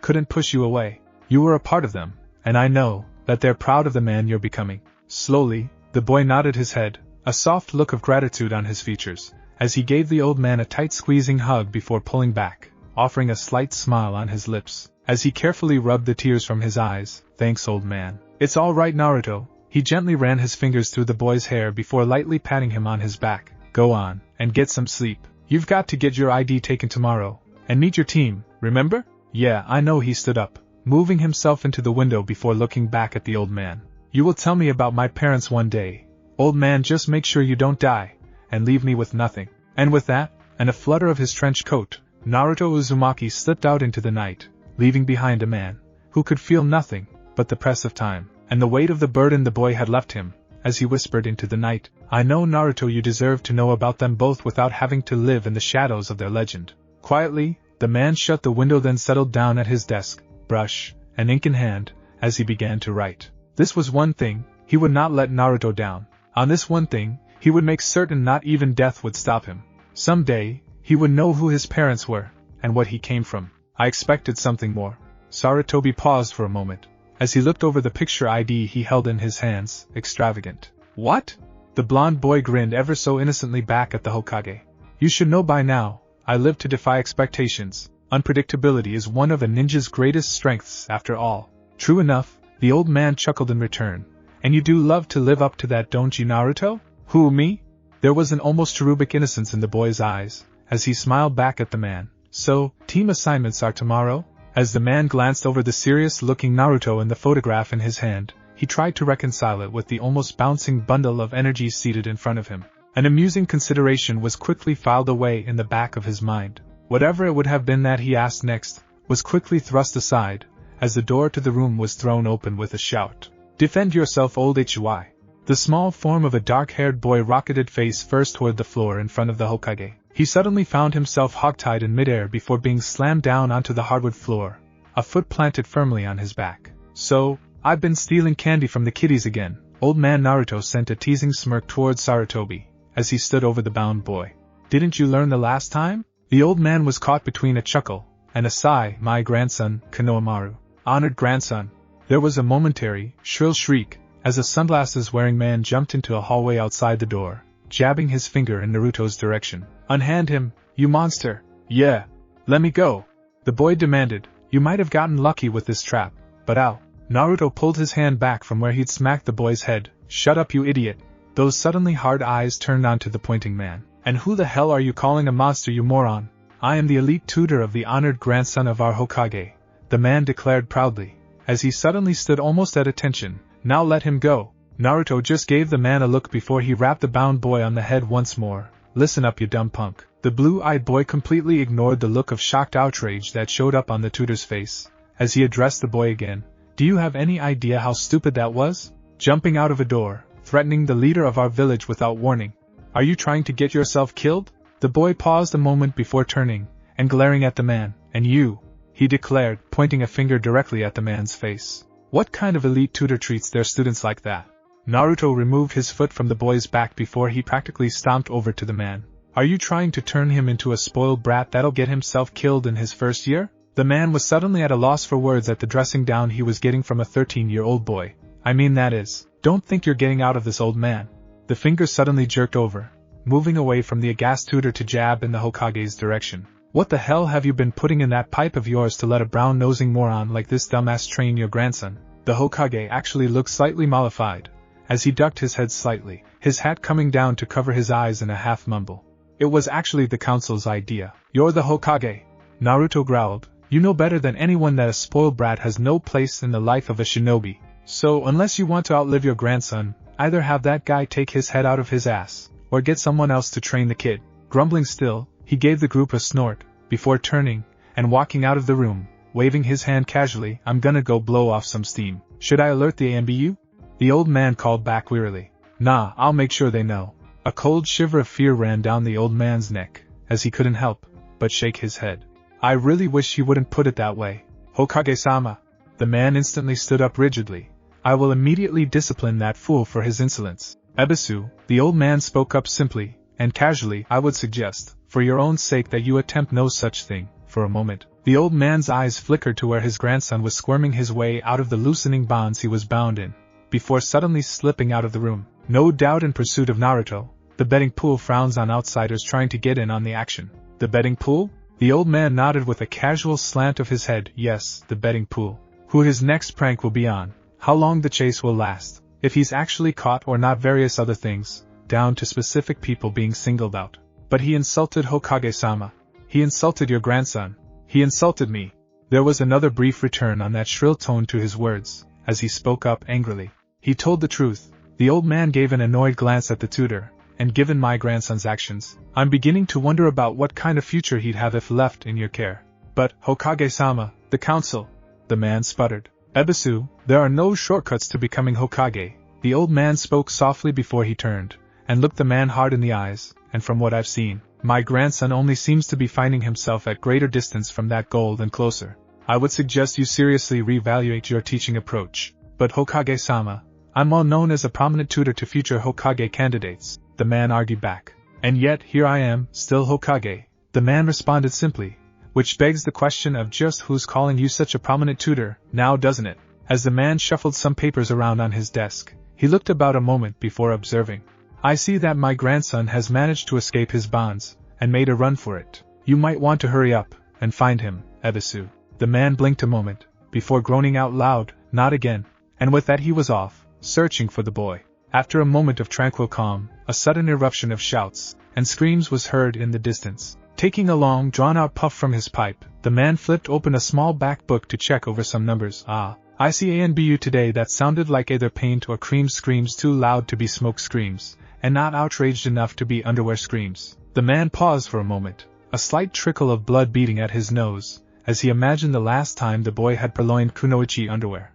couldn't push you away. You were a part of them, and I know that they're proud of the man you're becoming. Slowly, the boy nodded his head, a soft look of gratitude on his features, as he gave the old man a tight squeezing hug before pulling back, offering a slight smile on his lips, as he carefully rubbed the tears from his eyes. Thanks, old man. It's all right, Naruto. He gently ran his fingers through the boy's hair before lightly patting him on his back. Go on, and get some sleep. You've got to get your ID taken tomorrow, and meet your team, remember? Yeah, I know. He stood up, moving himself into the window before looking back at the old man. You will tell me about my parents one day. Old man, just make sure you don't die, and leave me with nothing. And with that, and a flutter of his trench coat, Naruto Uzumaki slipped out into the night, leaving behind a man who could feel nothing but the press of time, and the weight of the burden the boy had left him, as he whispered into the night. I know, Naruto, you deserve to know about them both without having to live in the shadows of their legend. Quietly, the man shut the window, then settled down at his desk, brush and ink in hand, as he began to write. This was one thing, he would not let Naruto down. On this one thing, he would make certain not even death would stop him. Someday, he would know who his parents were, and what he came from. I expected something more. Sarutobi paused for a moment, as he looked over the picture ID he held in his hands. Extravagant. What? The blonde boy grinned ever so innocently back at the Hokage. You should know by now, I live to defy expectations. Unpredictability is one of a ninja's greatest strengths after all. True enough, the old man chuckled in return. And you do love to live up to that, don't you, Naruto? Who, me? There was an almost cherubic innocence in the boy's eyes, as he smiled back at the man. So, team assignments are tomorrow? As the man glanced over the serious-looking Naruto and the photograph in his hand, he tried to reconcile it with the almost bouncing bundle of energy seated in front of him. An amusing consideration was quickly filed away in the back of his mind. Whatever it would have been that he asked next, was quickly thrust aside, as the door to the room was thrown open with a shout. Defend yourself, old HY. The small form of a dark-haired boy rocketed face first toward the floor in front of the Hokage. He suddenly found himself hogtied in midair before being slammed down onto the hardwood floor, a foot planted firmly on his back. So, I've been stealing candy from the kiddies again. Old man Naruto sent a teasing smirk towards Sarutobi, as he stood over the bound boy. Didn't you learn the last time? The old man was caught between a chuckle and a sigh. My grandson, Konohamaru. Honored grandson. There was a momentary, shrill shriek, as a sunglasses-wearing man jumped into a hallway outside the door, jabbing his finger in Naruto's direction. Unhand him, you monster! Yeah! Let me go! The boy demanded. You might have gotten lucky with this trap, but ow! Naruto pulled his hand back from where he'd smacked the boy's head. Shut up, you idiot! Those suddenly hard eyes turned onto the pointing man. And who the hell are you calling a monster, you moron? I am the elite tutor of the honored grandson of our Hokage, the man declared proudly, as he suddenly stood almost at attention. Now let him go. Naruto just gave the man a look before he rapped the bound boy on the head once more. Listen up, you dumb punk. The blue-eyed boy completely ignored the look of shocked outrage that showed up on the tutor's face, as he addressed the boy again. Do you have any idea how stupid that was? Jumping out of a door, threatening the leader of our village without warning. Are you trying to get yourself killed? The boy paused a moment before turning and glaring at the man. And you, he declared, pointing a finger directly at the man's face. What kind of elite tutor treats their students like that? Naruto removed his foot from the boy's back before he practically stomped over to the man. Are you trying to turn him into a spoiled brat that'll get himself killed in his first year? The man was suddenly at a loss for words at the dressing down he was getting from a 13-year-old boy. I mean, that is, don't think you're getting out of this, old man. The finger suddenly jerked over, moving away from the aghast tutor to jab in the Hokage's direction. What the hell have you been putting in that pipe of yours to let a brown-nosing moron like this dumbass train your grandson? The Hokage actually looked slightly mollified, as he ducked his head slightly, his hat coming down to cover his eyes in a half-mumble. It was actually the council's idea. You're the Hokage, Naruto growled. You know better than anyone that a spoiled brat has no place in the life of a shinobi. So unless you want to outlive your grandson, either have that guy take his head out of his ass, or get someone else to train the kid. Grumbling still, he gave the group a snort, before turning and walking out of the room, waving his hand casually. I'm gonna go blow off some steam. Should I alert the AMBU? The old man called back wearily. Nah, I'll make sure they know. A cold shiver of fear ran down the old man's neck, as he couldn't help but shake his head. I really wish you wouldn't put it that way. Hokage-sama. The man instantly stood up rigidly. I will immediately discipline that fool for his insolence. Ebisu, the old man spoke up simply and casually. I would suggest, for your own sake, that you attempt no such thing. For a moment, the old man's eyes flickered to where his grandson was squirming his way out of the loosening bonds he was bound in, before suddenly slipping out of the room. No doubt in pursuit of Naruto, the betting pool frowns on outsiders trying to get in on the action. The betting pool? The old man nodded with a casual slant of his head. Yes, the betting pool. Who his next prank will be on, how long the chase will last, if he's actually caught or not, various other things, down to specific people being singled out. But he insulted Hokage-sama. He insulted your grandson. He insulted me. There was another brief return on that shrill tone to his words, as he spoke up angrily. He told the truth. The old man gave an annoyed glance at the tutor, and given my grandson's actions, I'm beginning to wonder about what kind of future he'd have if left in your care. But, Hokage-sama, the council, the man sputtered. Ebisu, there are no shortcuts to becoming Hokage. The old man spoke softly before he turned, and looked the man hard in the eyes, and from what I've seen, my grandson only seems to be finding himself at greater distance from that goal than closer. I would suggest you seriously reevaluate your teaching approach. But Hokage-sama, I'm well known as a prominent tutor to future Hokage candidates, the man argued back. And yet here I am, still Hokage. The man responded simply, Which begs the question of just who's calling you such a prominent tutor, now doesn't it? As the man shuffled some papers around on his desk, he looked about a moment before observing. I see that my grandson has managed to escape his bonds, and made a run for it. You might want to hurry up, and find him, Ebisu. The man blinked a moment, before groaning out loud, not again, and with that he was off, searching for the boy. After a moment of tranquil calm, a sudden eruption of shouts and screams was heard in the distance. Taking a long, drawn-out puff from his pipe, the man flipped open a small back book to check over some numbers. I see ANBU today that sounded like either paint or cream screams too loud to be smoke screams, and not outraged enough to be underwear screams. The man paused for a moment, a slight trickle of blood beating at his nose, as he imagined the last time the boy had purloined kunoichi underwear.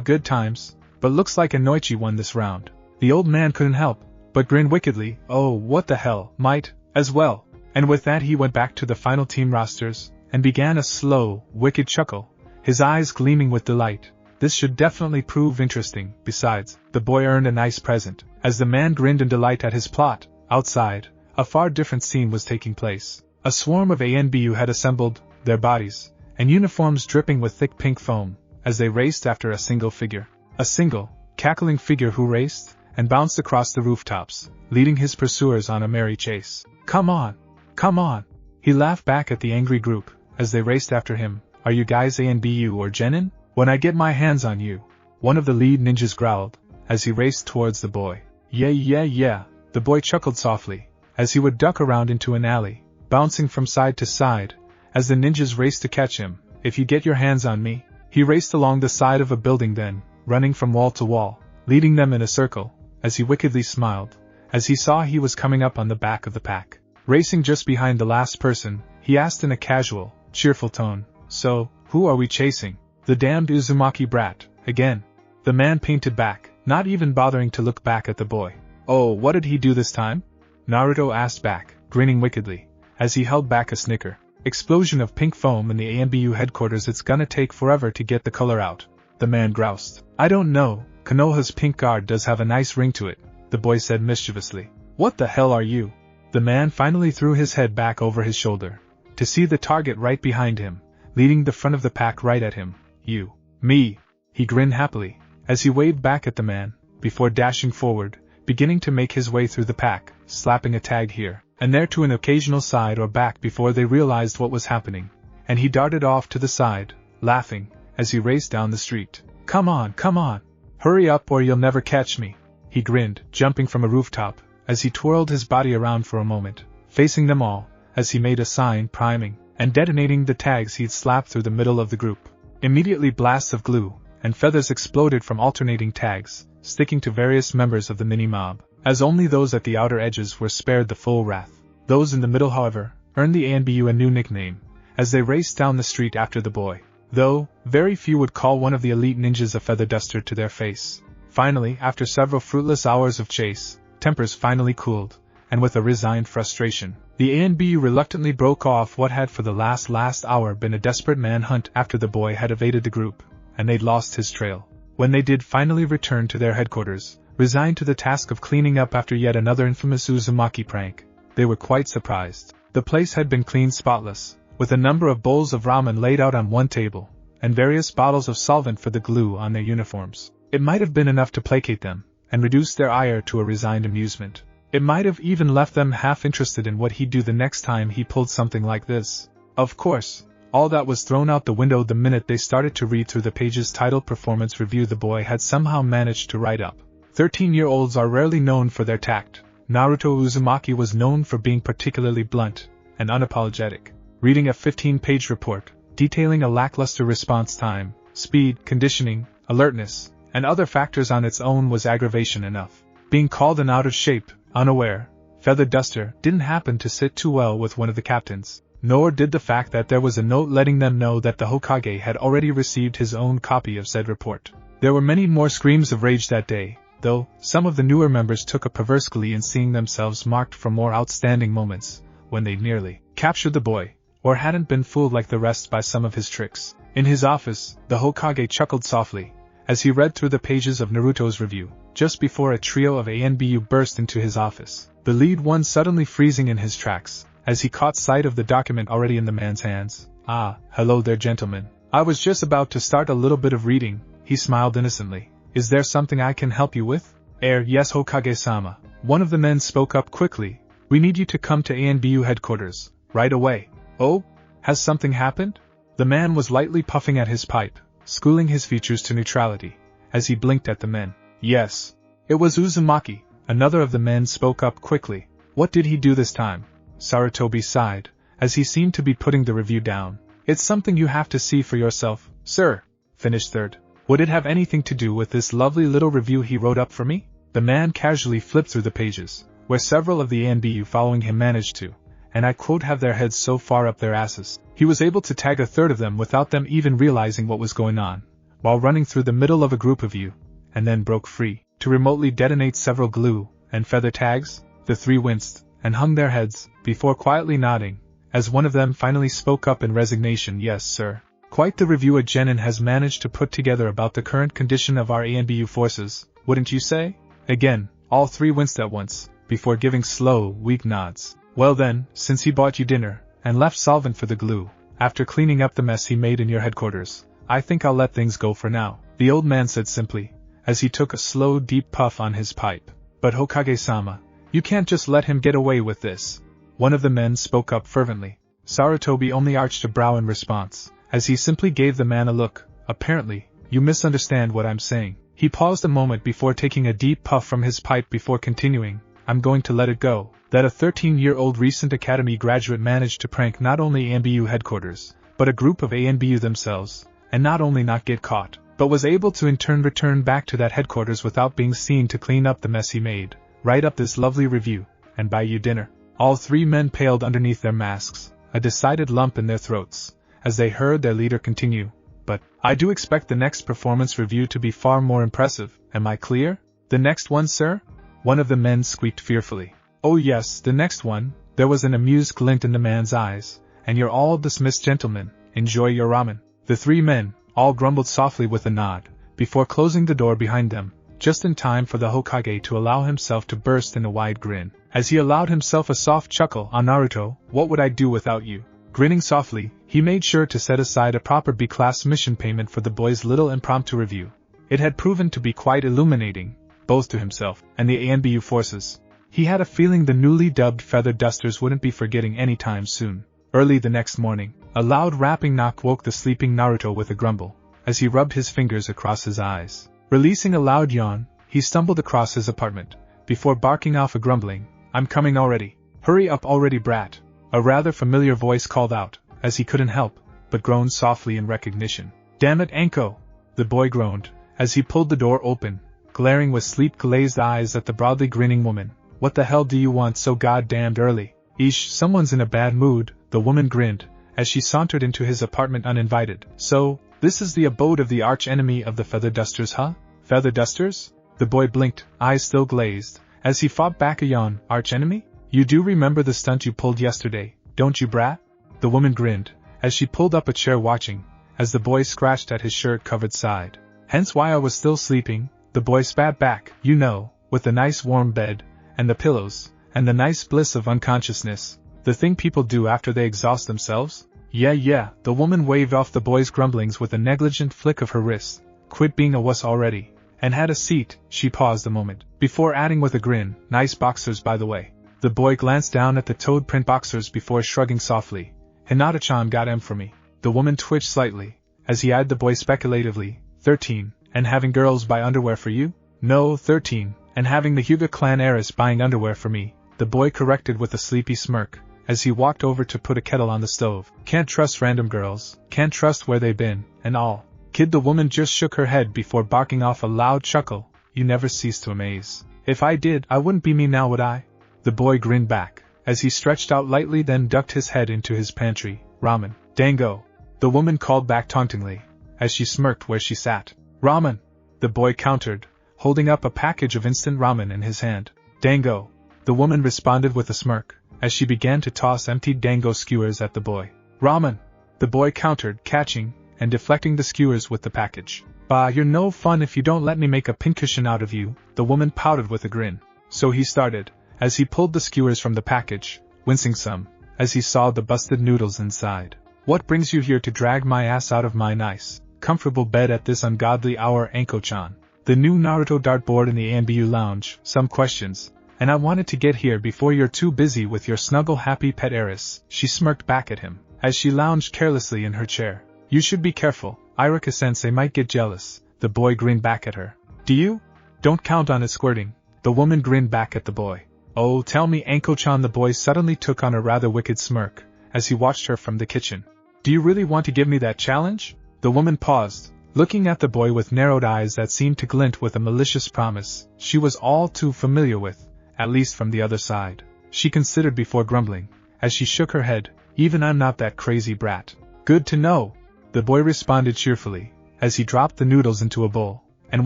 Good times, but looks like a Noichi won this round. The old man couldn't help but grin wickedly. Oh, what the hell, might as well. And with that he went back to the final team rosters, and began a slow, wicked chuckle, his eyes gleaming with delight. This should definitely prove interesting. Besides, the boy earned a nice present. As the man grinned in delight at his plot, outside, a far different scene was taking place. A swarm of ANBU had assembled, their bodies and uniforms dripping with thick pink foam, as they raced after a single figure. A single, cackling figure who raced and bounced across the rooftops, leading his pursuers on a merry chase. Come on! Come on! He laughed back at the angry group, as they raced after him. Are you guys ANBU or Genin? When I get my hands on you, one of the lead ninjas growled, as he raced towards the boy. Yeah, the boy chuckled softly, as he would duck around into an alley, bouncing from side to side, as the ninjas raced to catch him. If you get your hands on me. He raced along the side of a building then, running from wall to wall, leading them in a circle, as he wickedly smiled, as he saw he was coming up on the back of the pack. Racing just behind the last person, he asked in a casual, cheerful tone, So, who are we chasing? The damned Uzumaki brat, again. The man painted back, not even bothering to look back at the boy. Oh, what did he do this time? Naruto asked back, grinning wickedly, as he held back a snicker. Explosion of pink foam in the ANBU headquarters. It's gonna take forever to get the color out. The man groused. I don't know, Konoha's pink guard does have a nice ring to it, the boy said mischievously. What the hell are you? The man finally threw his head back over his shoulder, to see the target right behind him, leading the front of the pack right at him. You. Me. He grinned happily, as he waved back at the man, before dashing forward, beginning to make his way through the pack, slapping a tag here and there to an occasional side or back before they realized what was happening, and he darted off to the side, laughing, as he raced down the street. Come on! Hurry up or you'll never catch me! He grinned, jumping from a rooftop, as he twirled his body around for a moment, facing them all, as he made a sign priming and detonating the tags he'd slapped through the middle of the group. Immediately blasts of glue and feathers exploded from alternating tags, sticking to various members of the mini-mob, as only those at the outer edges were spared the full wrath. Those in the middle, however, earned the ANBU a new nickname, as they raced down the street after the boy, though very few would call one of the elite ninjas a feather duster to their face. Finally, after several fruitless hours of chase, tempers finally cooled, and with a resigned frustration, the ANBU reluctantly broke off what had for the last hour been a desperate manhunt after the boy had evaded the group, and they'd lost his trail. When they did finally return to their headquarters, resigned to the task of cleaning up after yet another infamous Uzumaki prank, they were quite surprised. The place had been cleaned spotless, with a number of bowls of ramen laid out on one table, and various bottles of solvent for the glue on their uniforms. It might have been enough to placate them, and reduce their ire to a resigned amusement. It might have even left them half interested in what he'd do the next time he pulled something like this. Of course, all that was thrown out the window the minute they started to read through the pages titled Performance Review the boy had somehow managed to write up. 13-year-olds are rarely known for their tact. Naruto Uzumaki was known for being particularly blunt and unapologetic. Reading a 15-page report, detailing a lackluster response time, speed, conditioning, alertness, and other factors on its own was aggravation enough. Being called an out-of-shape, unaware, feather duster didn't happen to sit too well with one of the captains, nor did the fact that there was a note letting them know that the Hokage had already received his own copy of said report. There were many more screams of rage that day, though some of the newer members took a perverse glee in seeing themselves marked for more outstanding moments, when they'd nearly captured the boy, or hadn't been fooled like the rest by some of his tricks. In his office, the Hokage chuckled softly, as he read through the pages of Naruto's review, just before a trio of ANBU burst into his office, the lead one suddenly freezing in his tracks, as he caught sight of the document already in the man's hands. Ah, hello there gentlemen. I was just about to start a little bit of reading, he smiled innocently. Is there something I can help you with? Yes Hokage-sama. One of the men spoke up quickly. We need you to come to ANBU headquarters, right away. Oh? Has something happened? The man was lightly puffing at his pipe, schooling his features to neutrality, as he blinked at the men. Yes. It was Uzumaki. Another of the men spoke up quickly. What did he do this time? Sarutobi sighed, as he seemed to be putting the review down. It's something you have to see for yourself, sir, finished third. Would it have anything to do with this lovely little review he wrote up for me? The man casually flipped through the pages, where several of the ANBU following him managed to, and I quote, have their heads so far up their asses. He was able to tag a third of them without them even realizing what was going on, while running through the middle of a group of you, and then broke free, to remotely detonate several glue and feather tags. The three winced, and hung their heads, before quietly nodding, as one of them finally spoke up in resignation. Yes, sir. Quite the review a genin has managed to put together about the current condition of our ANBU forces, wouldn't you say? Again, all three winced at once, before giving slow, weak nods. Well then, since he bought you dinner, and left solvent for the glue, after cleaning up the mess he made in your headquarters, I think I'll let things go for now, the old man said simply, as he took a slow, deep puff on his pipe. But Hokage-sama, you can't just let him get away with this. One of the men spoke up fervently. Sarutobi only arched a brow in response, as he simply gave the man a look. Apparently, you misunderstand what I'm saying. He paused a moment before taking a deep puff from his pipe before continuing. I'm going to let it go that a 13-year-old recent academy graduate managed to prank not only ANBU headquarters, but a group of ANBU themselves, and not only not get caught, but was able to in turn return back to that headquarters without being seen to clean up the mess he made, write up this lovely review, and buy you dinner. All three men paled underneath their masks, a decided lump in their throats, as they heard their leader continue. But, I do expect the next performance review to be far more impressive, am I clear? The next one, sir? One of the men squeaked fearfully. Oh yes, the next one. There was an amused glint in the man's eyes. And you're all dismissed, gentlemen. Enjoy your ramen. The three men, all grumbled softly with a nod, before closing the door behind them, just in time for the Hokage to allow himself to burst in a wide grin, as he allowed himself a soft chuckle. On Naruto, what would I do without you? Grinning softly, he made sure to set aside a proper B-class mission payment for the boy's little impromptu review. It had proven to be quite illuminating, both to himself and the ANBU forces. He had a feeling the newly dubbed feather dusters wouldn't be forgetting any time soon. Early the next morning, a loud rapping knock woke the sleeping Naruto with a grumble, as he rubbed his fingers across his eyes. Releasing a loud yawn, he stumbled across his apartment, before barking off a grumbling, I'm coming already. Hurry up already, brat. A rather familiar voice called out, as he couldn't help but groan softly in recognition. Damn it, Anko! The boy groaned, as he pulled the door open, glaring with sleep-glazed eyes at the broadly grinning woman. What the hell do you want so goddamned early? Eesh, someone's in a bad mood, the woman grinned, as she sauntered into his apartment uninvited. So, this is the abode of the arch-enemy of the feather dusters, huh? Feather dusters? The boy blinked, eyes still glazed, as he fought back a yawn. Arch-enemy? You do remember the stunt you pulled yesterday, don't you, brat? The woman grinned, as she pulled up a chair watching, as the boy scratched at his shirt-covered side. Hence why I was still sleeping, the boy spat back, you know, with the nice warm bed, and the pillows, and the nice bliss of unconsciousness, the thing people do after they exhaust themselves? Yeah, the woman waved off the boy's grumblings with a negligent flick of her wrist. Quit being a wuss already. And had a seat. She paused a moment, before adding with a grin, nice boxers by the way. The boy glanced down at the toad print boxers before shrugging softly. Hinata-chan got 'em for me. The woman twitched slightly, as he eyed the boy speculatively. 13, and having girls buy underwear for you? No, 13, and having the Hyuga clan heiress buying underwear for me, the boy corrected with a sleepy smirk, as he walked over to put a kettle on the stove. Can't trust random girls, can't trust where they've been, and all. Kid, the woman just shook her head before barking off a loud chuckle. You never cease to amaze. If I did, I wouldn't be me now, would I? The boy grinned back, as he stretched out lightly, then ducked his head into his pantry. Ramen. Dango. The woman called back tauntingly, as she smirked where she sat. Ramen. The boy countered, holding up a package of instant ramen in his hand. Dango. The woman responded with a smirk, as she began to toss emptied dango skewers at the boy. Ramen. The boy countered, catching and deflecting the skewers with the package. Bah, you're no fun if you don't let me make a pincushion out of you, the woman pouted with a grin. So he started, as he pulled the skewers from the package, wincing some, as he saw the busted noodles inside. What brings you here to drag my ass out of my nice, comfortable bed at this ungodly hour, Anko-chan? The new Naruto dartboard in the ANBU lounge, some questions, and I wanted to get here before you're too busy with your snuggle-happy pet heiress, she smirked back at him, as she lounged carelessly in her chair. You should be careful, Iruka-sensei might get jealous, the boy grinned back at her. Do you? Don't count on it squirting, the woman grinned back at the boy. Oh, tell me, Anko-chan, the boy suddenly took on a rather wicked smirk, as he watched her from the kitchen. Do you really want to give me that challenge? The woman paused, looking at the boy with narrowed eyes that seemed to glint with a malicious promise she was all too familiar with, at least from the other side. She considered before grumbling, as she shook her head, even I'm not that crazy brat. Good to know, the boy responded cheerfully, as he dropped the noodles into a bowl, and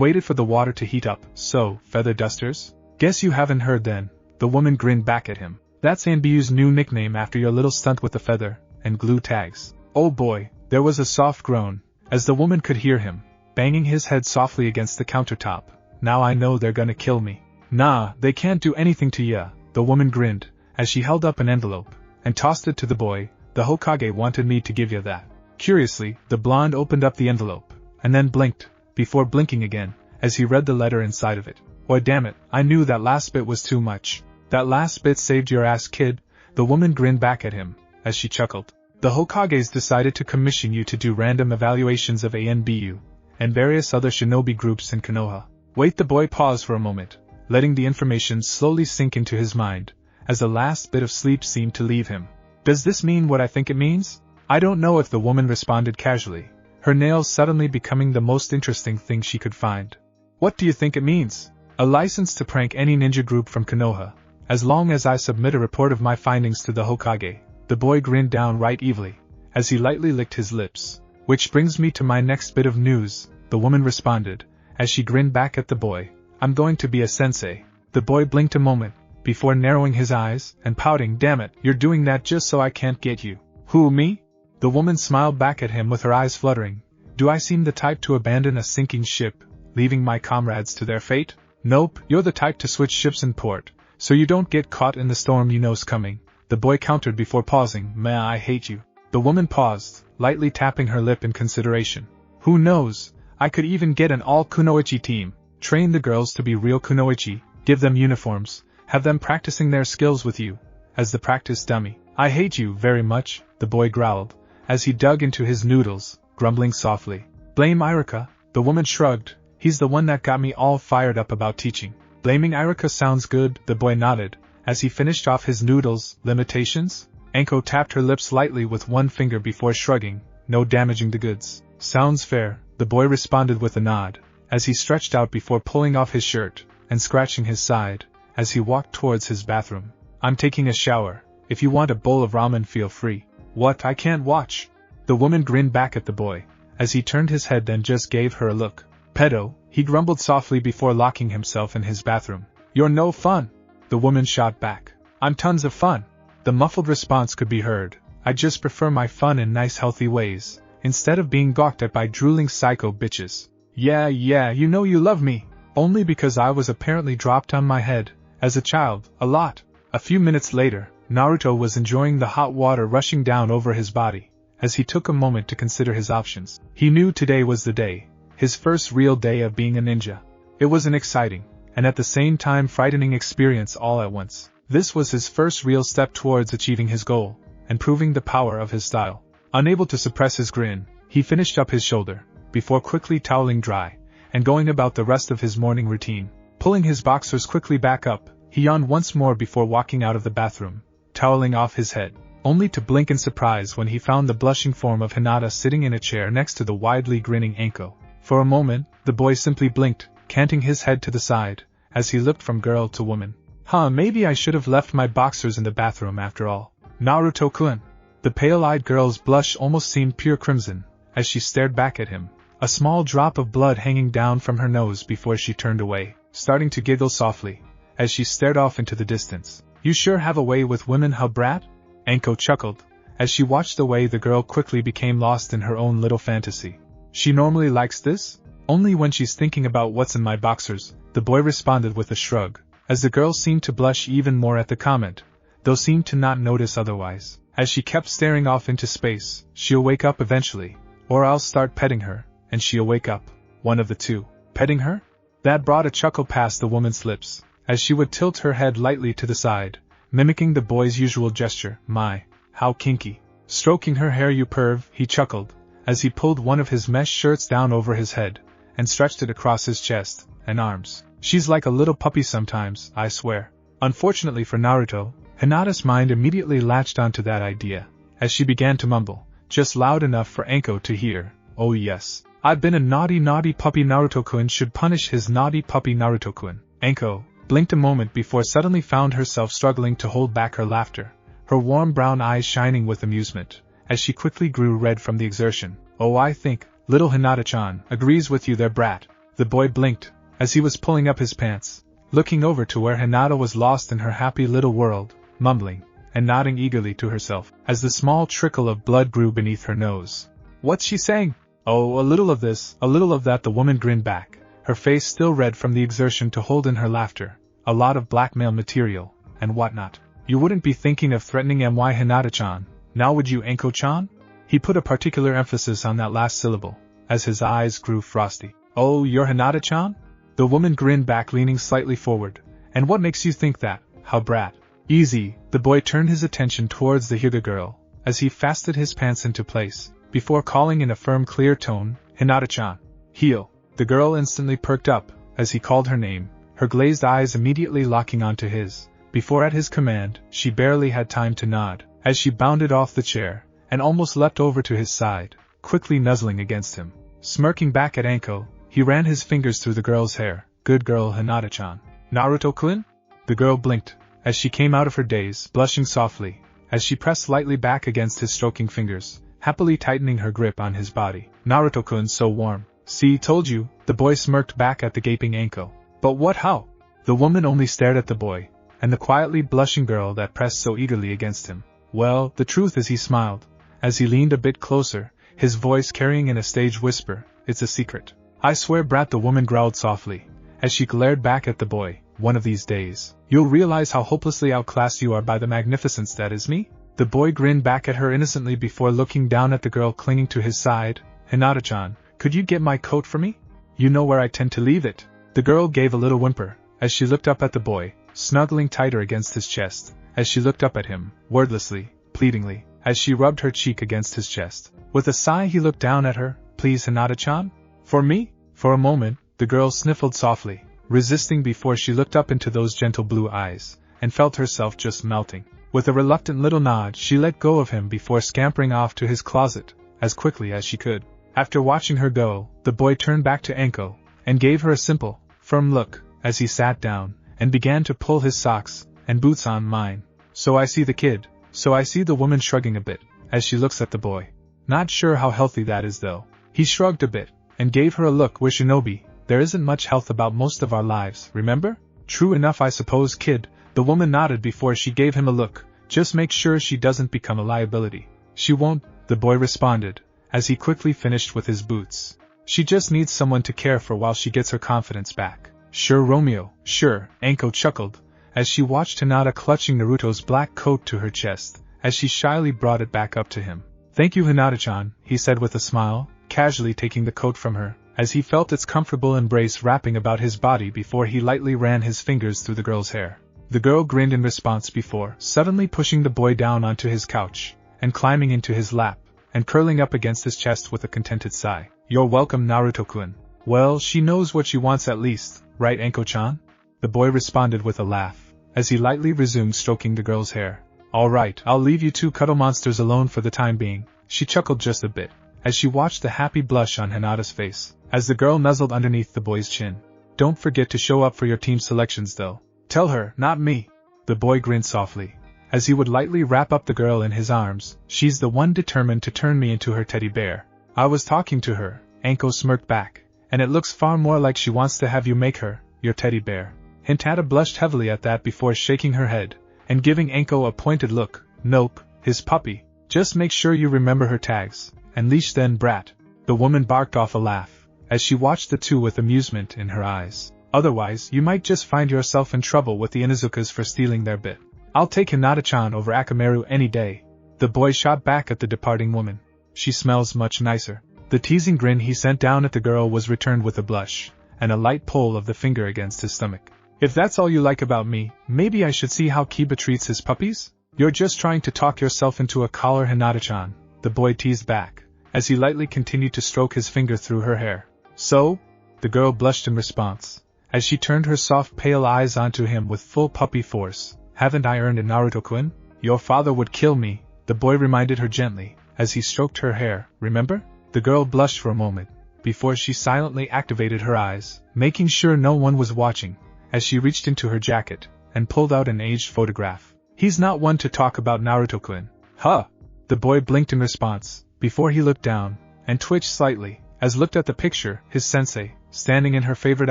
waited for the water to heat up. So, feather dusters? Guess you haven't heard then, the woman grinned back at him. That's ANBU's new nickname after your little stunt with the feather and glue tags. Oh boy, there was a soft groan, as the woman could hear him, banging his head softly against the countertop. Now I know they're gonna kill me. Nah, they can't do anything to ya, the woman grinned, as she held up an envelope, and tossed it to the boy. The Hokage wanted me to give ya that. Curiously, the blonde opened up the envelope, and then blinked, before blinking again, as he read the letter inside of it. Why damn it, I knew that last bit was too much. That last bit saved your ass, kid, the woman grinned back at him, as she chuckled. The Hokages decided to commission you to do random evaluations of ANBU, and various other shinobi groups in Konoha. Wait, the boy paused for a moment, letting the information slowly sink into his mind, as the last bit of sleep seemed to leave him. Does this mean what I think it means? I don't know, if the woman responded casually, her nails suddenly becoming the most interesting thing she could find. What do you think it means? A license to prank any ninja group from Konoha, as long as I submit a report of my findings to the Hokage. The boy grinned downright evilly, as he lightly licked his lips. Which brings me to my next bit of news, the woman responded, as she grinned back at the boy. I'm going to be a sensei. The boy blinked a moment, before narrowing his eyes, and pouting, damn it, you're doing that just so I can't get you. Who, me? The woman smiled back at him with her eyes fluttering. Do I seem the type to abandon a sinking ship, leaving my comrades to their fate? Nope, you're the type to switch ships in port, so you don't get caught in the storm you know's coming. The boy countered before pausing. Meh, I hate you. The woman paused, lightly tapping her lip in consideration. Who knows, I could even get an all-kunoichi team, train the girls to be real kunoichi, give them uniforms, have them practicing their skills with you, as the practice dummy. I hate you very much, the boy growled, as he dug into his noodles, grumbling softly. Blame Iruka, the woman shrugged, he's the one that got me all fired up about teaching. Blaming Iruka sounds good, the boy nodded, as he finished off his noodles. Limitations? Anko tapped her lips lightly with one finger before shrugging. No damaging the goods. Sounds fair, the boy responded with a nod, as he stretched out before pulling off his shirt, and scratching his side, as he walked towards his bathroom. I'm taking a shower. If you want a bowl of ramen, feel free. What, I can't watch? The woman grinned back at the boy, as he turned his head, then just gave her a look. Pedo, he grumbled softly before locking himself in his bathroom. You're no fun. The woman shot back. I'm tons of fun. The muffled response could be heard. I just prefer my fun in nice healthy ways, instead of being gawked at by drooling psycho bitches. Yeah, you know you love me. Only because I was apparently dropped on my head, as a child, a lot. A few minutes later, Naruto was enjoying the hot water rushing down over his body, as he took a moment to consider his options. He knew today was the day, his first real day of being a ninja. It was an exciting, and at the same time frightening experience all at once. This was his first real step towards achieving his goal, and proving the power of his style. Unable to suppress his grin, he finished up his shoulder, before quickly toweling dry, and going about the rest of his morning routine. Pulling his boxers quickly back up, he yawned once more before walking out of the bathroom, toweling off his head, only to blink in surprise when he found the blushing form of Hinata sitting in a chair next to the widely grinning Anko. For a moment, the boy simply blinked, canting his head to the side, as he looked from girl to woman. Maybe I should have left my boxers in the bathroom after all. Naruto-kun. The pale-eyed girl's blush almost seemed pure crimson, as she stared back at him, a small drop of blood hanging down from her nose before she turned away, starting to giggle softly, as she stared off into the distance. You sure have a way with women, huh, brat? Anko chuckled, as she watched the way the girl quickly became lost in her own little fantasy. She normally likes this? Only when she's thinking about what's in my boxers, the boy responded with a shrug, as the girl seemed to blush even more at the comment, though seemed to not notice otherwise. As she kept staring off into space, she'll wake up eventually, or I'll start petting her, and she'll wake up. One of the two. Petting her? That brought a chuckle past the woman's lips, as she would tilt her head lightly to the side, mimicking the boy's usual gesture. My, how kinky. Stroking her hair, you perv, he chuckled, as he pulled one of his mesh shirts down over his head, and stretched it across his chest and arms. She's like a little puppy sometimes, I swear. Unfortunately for Naruto, Hinata's mind immediately latched onto that idea, as she began to mumble, just loud enough for Anko to hear. Oh yes, I've been a naughty puppy. Naruto-kun should punish his naughty puppy. Naruto-kun. Anko blinked a moment before suddenly found herself struggling to hold back her laughter, her warm brown eyes shining with amusement, as she quickly grew red from the exertion. Oh, I think little Hinata-chan agrees with you there, brat. The boy blinked, as he was pulling up his pants, looking over to where Hinata was lost in her happy little world, mumbling and nodding eagerly to herself, as the small trickle of blood grew beneath her nose. What's she saying? Oh, a little of this, a little of that. The woman grinned back, her face still red from the exertion to hold in her laughter. A lot of blackmail material, and whatnot. You wouldn't be thinking of threatening my Hinata-chan, now would you, Anko-chan? He put a particular emphasis on that last syllable, as his eyes grew frosty. Oh, you're Hinata-chan? The woman grinned back, leaning slightly forward. And what makes you think that? How, brat? Easy. The boy turned his attention towards the Hyuga girl, as he fastened his pants into place, before calling in a firm, clear tone, Hinata-chan. Heel. The girl instantly perked up, as he called her name, her glazed eyes immediately locking onto his, before at his command, she barely had time to nod, as she bounded off the chair, and almost leapt over to his side, quickly nuzzling against him. Smirking back at Anko, he ran his fingers through the girl's hair. Good girl, Hinata-chan. Naruto-kun? The girl blinked, as she came out of her daze, blushing softly, as she pressed lightly back against his stroking fingers, happily tightening her grip on his body. Naruto-kun, so warm. See, told you, the boy smirked back at the gaping Anko. But what, how? The woman only stared at the boy, and the quietly blushing girl that pressed so eagerly against him. Well, the truth is, he smiled, as he leaned a bit closer, his voice carrying in a stage whisper, it's a secret. I swear, brat, the woman growled softly, as she glared back at the boy. One of these days, you'll realize how hopelessly outclassed you are by the magnificence that is me? The boy grinned back at her innocently before looking down at the girl clinging to his side. Hinata-chan, could you get my coat for me? You know where I tend to leave it. The girl gave a little whimper, as she looked up at the boy, snuggling tighter against his chest, as she looked up at him, wordlessly, pleadingly, as she rubbed her cheek against his chest. With a sigh he looked down at her. Please, Hinata-chan? For me? For a moment, the girl sniffled softly, resisting before she looked up into those gentle blue eyes, and felt herself just melting. With a reluctant little nod, she let go of him before scampering off to his closet, as quickly as she could. After watching her go, the boy turned back to Anko, and gave her a simple, firm look, as he sat down, and began to pull his socks and boots on. Mine. So I see the kid. So I see. The woman shrugging a bit, as she looks at the boy. Not sure how healthy that is though. He shrugged a bit, and gave her a look. We're shinobi. There isn't much health about most of our lives, remember? True enough, I suppose, kid. The woman nodded before she gave him a look. Just make sure she doesn't become a liability. She won't, the boy responded, as he quickly finished with his boots. She just needs someone to care for while she gets her confidence back. Sure, Romeo, sure, Anko chuckled, as she watched Hinata clutching Naruto's black coat to her chest, as she shyly brought it back up to him. Thank you, Hinata-chan, he said with a smile, casually taking the coat from her, as he felt its comfortable embrace wrapping about his body before he lightly ran his fingers through the girl's hair. The girl grinned in response before suddenly pushing the boy down onto his couch, and climbing into his lap, and curling up against his chest with a contented sigh. You're welcome, Naruto-kun. Well, she knows what she wants at least, right, Anko-chan? The boy responded with a laugh, as he lightly resumed stroking the girl's hair. All right, I'll leave you two cuddle monsters alone for the time being. She chuckled just a bit, as she watched the happy blush on Hinata's face, as the girl nuzzled underneath the boy's chin. Don't forget to show up for your team selections though. Tell her, not me. The boy grinned softly, as he would lightly wrap up the girl in his arms. She's the one determined to turn me into her teddy bear. I was talking to her, Anko smirked back, and it looks far more like she wants to have you make her your teddy bear. Hinata blushed heavily at that before shaking her head, and giving Anko a pointed look. Nope, his puppy. Just make sure you remember her tags, and leash then, brat. The woman barked off a laugh, as she watched the two with amusement in her eyes. Otherwise, you might just find yourself in trouble with the Inuzukas for stealing their bit. I'll take Hinata-chan over Akamaru any day. The boy shot back at the departing woman. She smells much nicer. The teasing grin he sent down at the girl was returned with a blush, and a light pull of the finger against his stomach. If that's all you like about me, maybe I should see how Kiba treats his puppies? You're just trying to talk yourself into a collar, Hinata-chan, the boy teased back, as he lightly continued to stroke his finger through her hair. So? The girl blushed in response, as she turned her soft pale eyes onto him with full puppy force. Haven't I earned it, Naruto-kun? Your father would kill me, the boy reminded her gently, as he stroked her hair, remember? The girl blushed for a moment, before she silently activated her eyes, making sure no one was watching, as she reached into her jacket, and pulled out an aged photograph. He's not one to talk about, Naruto-kun. Huh? The boy blinked in response, before he looked down, and twitched slightly, as looked at the picture, his sensei, standing in her favorite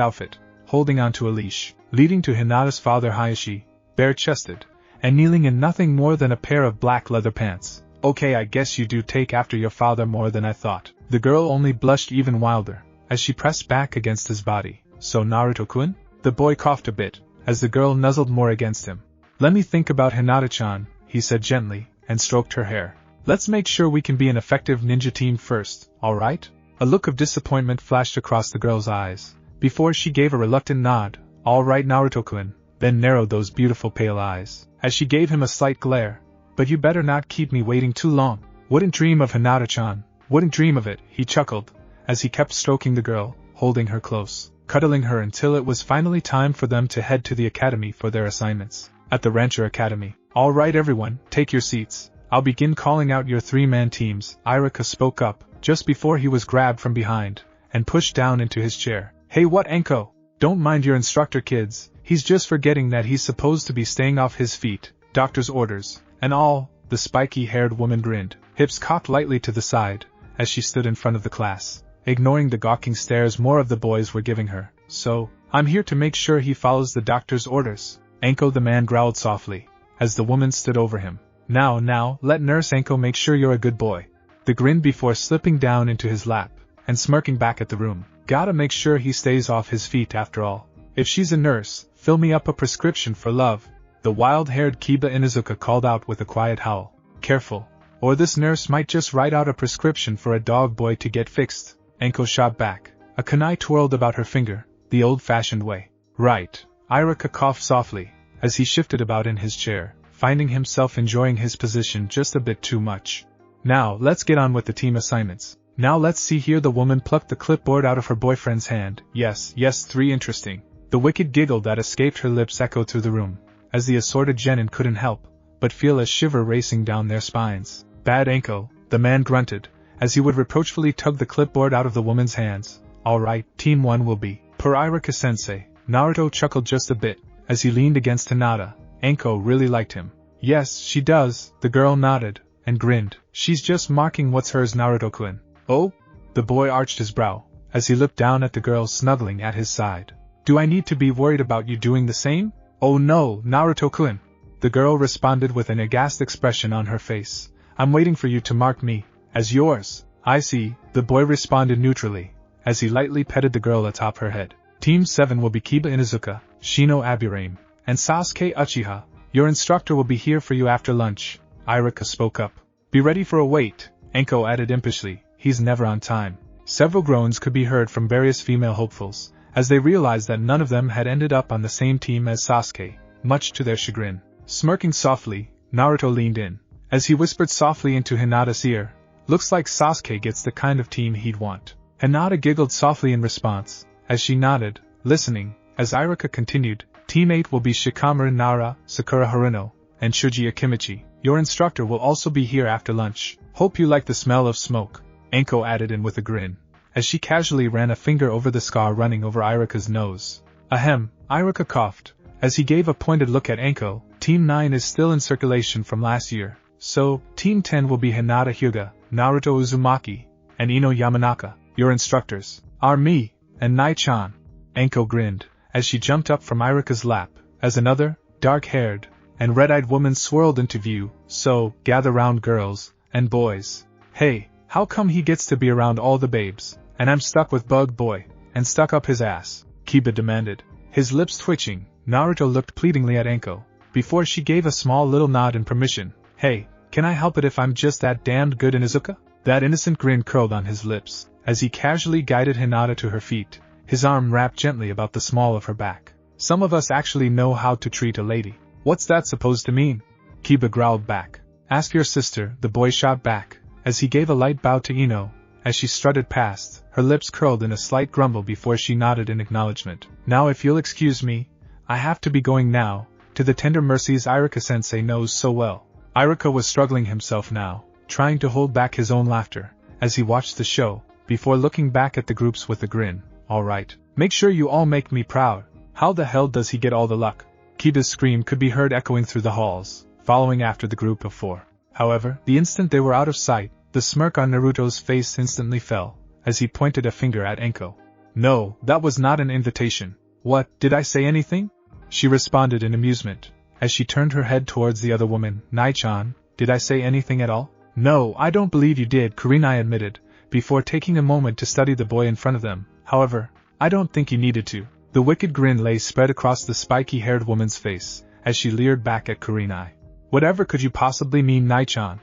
outfit, holding onto a leash, leading to Hinata's father Hayashi, bare-chested, and kneeling in nothing more than a pair of black leather pants. Okay, I guess you do take after your father more than I thought. The girl only blushed even wilder, as she pressed back against his body. So Naruto-kun? The boy coughed a bit, as the girl nuzzled more against him. Let me think about Hinata-chan, he said gently, and stroked her hair. Let's make sure we can be an effective ninja team first, alright? A look of disappointment flashed across the girl's eyes, before she gave a reluctant nod. Alright, Naruto-kun, then narrowed those beautiful pale eyes, as she gave him a slight glare. But you better not keep me waiting too long. Wouldn't dream of Hinata-chan, wouldn't dream of it, he chuckled, as he kept stroking the girl, holding her close, cuddling her until it was finally time for them to head to the academy for their assignments. At the Rancher Academy. Alright everyone, take your seats. I'll begin calling out your three-man teams, Iruka spoke up, just before he was grabbed from behind, and pushed down into his chair. Hey, what, Anko? Don't mind your instructor, kids, he's just forgetting that he's supposed to be staying off his feet, doctor's orders, and all. The spiky-haired woman grinned, hips cocked lightly to the side, as she stood in front of the class, ignoring the gawking stares more of the boys were giving her. So, I'm here to make sure he follows the doctor's orders. Anko, the man growled softly, as the woman stood over him. Now, let Nurse Anko make sure you're a good boy. The grin before slipping down into his lap, and smirking back at the room. Gotta make sure he stays off his feet after all. If she's a nurse, fill me up a prescription for love. The wild-haired Kiba Inuzuka called out with a quiet howl. Careful, or this nurse might just write out a prescription for a dog boy to get fixed. Anko shot back. A kunai twirled about her finger, the old-fashioned way. Right. Iruka coughed softly, as he shifted about in his chair, finding himself enjoying his position just a bit too much. Now, let's get on with the team assignments. Now let's see here. The woman plucked the clipboard out of her boyfriend's hand. Yes, 3 interesting. The wicked giggle that escaped her lips echoed through the room, as the assorted genin couldn't help but feel a shiver racing down their spines. Bad, Anko, the man grunted, as he would reproachfully tug the clipboard out of the woman's hands. Alright, Team 1 will be per Iruka-sensei. Naruto chuckled just a bit, as he leaned against Hinata. Anko really liked him. Yes, she does, the girl nodded, and grinned. She's just marking what's hers, Naruto-kun. Oh? The boy arched his brow, as he looked down at the girl snuggling at his side. Do I need to be worried about you doing the same? Oh no, Naruto-kun. The girl responded with an aghast expression on her face. I'm waiting for you to mark me as yours. I see, the boy responded neutrally, as he lightly petted the girl atop her head. Team 7 will be Kiba Inuzuka, Shino Aburame, and Sasuke Uchiha. Your instructor will be here for you after lunch. Iruka spoke up. Be ready for a wait, Anko added impishly. He's never on time. Several groans could be heard from various female hopefuls, as they realized that none of them had ended up on the same team as Sasuke, much to their chagrin. Smirking softly, Naruto leaned in, as he whispered softly into Hinata's ear. Looks like Sasuke gets the kind of team he'd want. Hinata giggled softly in response, as she nodded, listening. As Iruka continued, Team 8 will be Shikamaru Nara, Sakura Haruno, and Shuji Akimichi. Your instructor will also be here after lunch. Hope you like the smell of smoke, Anko added in with a grin, as she casually ran a finger over the scar running over Iruka's nose. Ahem, Iruka coughed, as he gave a pointed look at Anko. Team 9 is still in circulation from last year, so Team 10 will be Hinata Hyuga, Naruto Uzumaki, and Ino Yamanaka. Your instructors are me and Nai-chan. Anko grinned, as she jumped up from Iruka's lap, as another, dark-haired, and red-eyed woman swirled into view. So, gather round, girls and boys. Hey, how come he gets to be around all the babes, and I'm stuck with Bug Boy, and stuck up his ass? Kiba demanded, his lips twitching. Naruto looked pleadingly at Anko, before she gave a small little nod in permission. Hey, Can I help it if I'm just that damned good in Izuka? That innocent grin curled on his lips, as he casually guided Hinata to her feet, his arm wrapped gently about the small of her back. Some of us actually know how to treat a lady. What's that supposed to mean? Kiba growled back. Ask your sister, the boy shot back, as he gave a light bow to Ino. As she strutted past, her lips curled in a slight grumble before she nodded in acknowledgement. Now if you'll excuse me, I have to be going now, to the tender mercies Iruka-sensei knows so well. Iruka was struggling himself now, trying to hold back his own laughter, as he watched the show, before looking back at the groups with a grin. Alright, make sure you all make me proud. How the hell does he get all the luck? Kiba's scream could be heard echoing through the halls, following after the group of 4. However, the instant they were out of sight, the smirk on Naruto's face instantly fell, as he pointed a finger at Anko. No, that was not an invitation. What, did I say anything? She responded in amusement, as she turned her head towards the other woman. Nai-chan, did I say anything at all? No, I don't believe you did, Kurenai admitted, before taking a moment to study the boy in front of them. However, I don't think you needed to. The wicked grin lay spread across the spiky-haired woman's face, as she leered back at Kurenai. Whatever could you possibly mean, Nai-chan?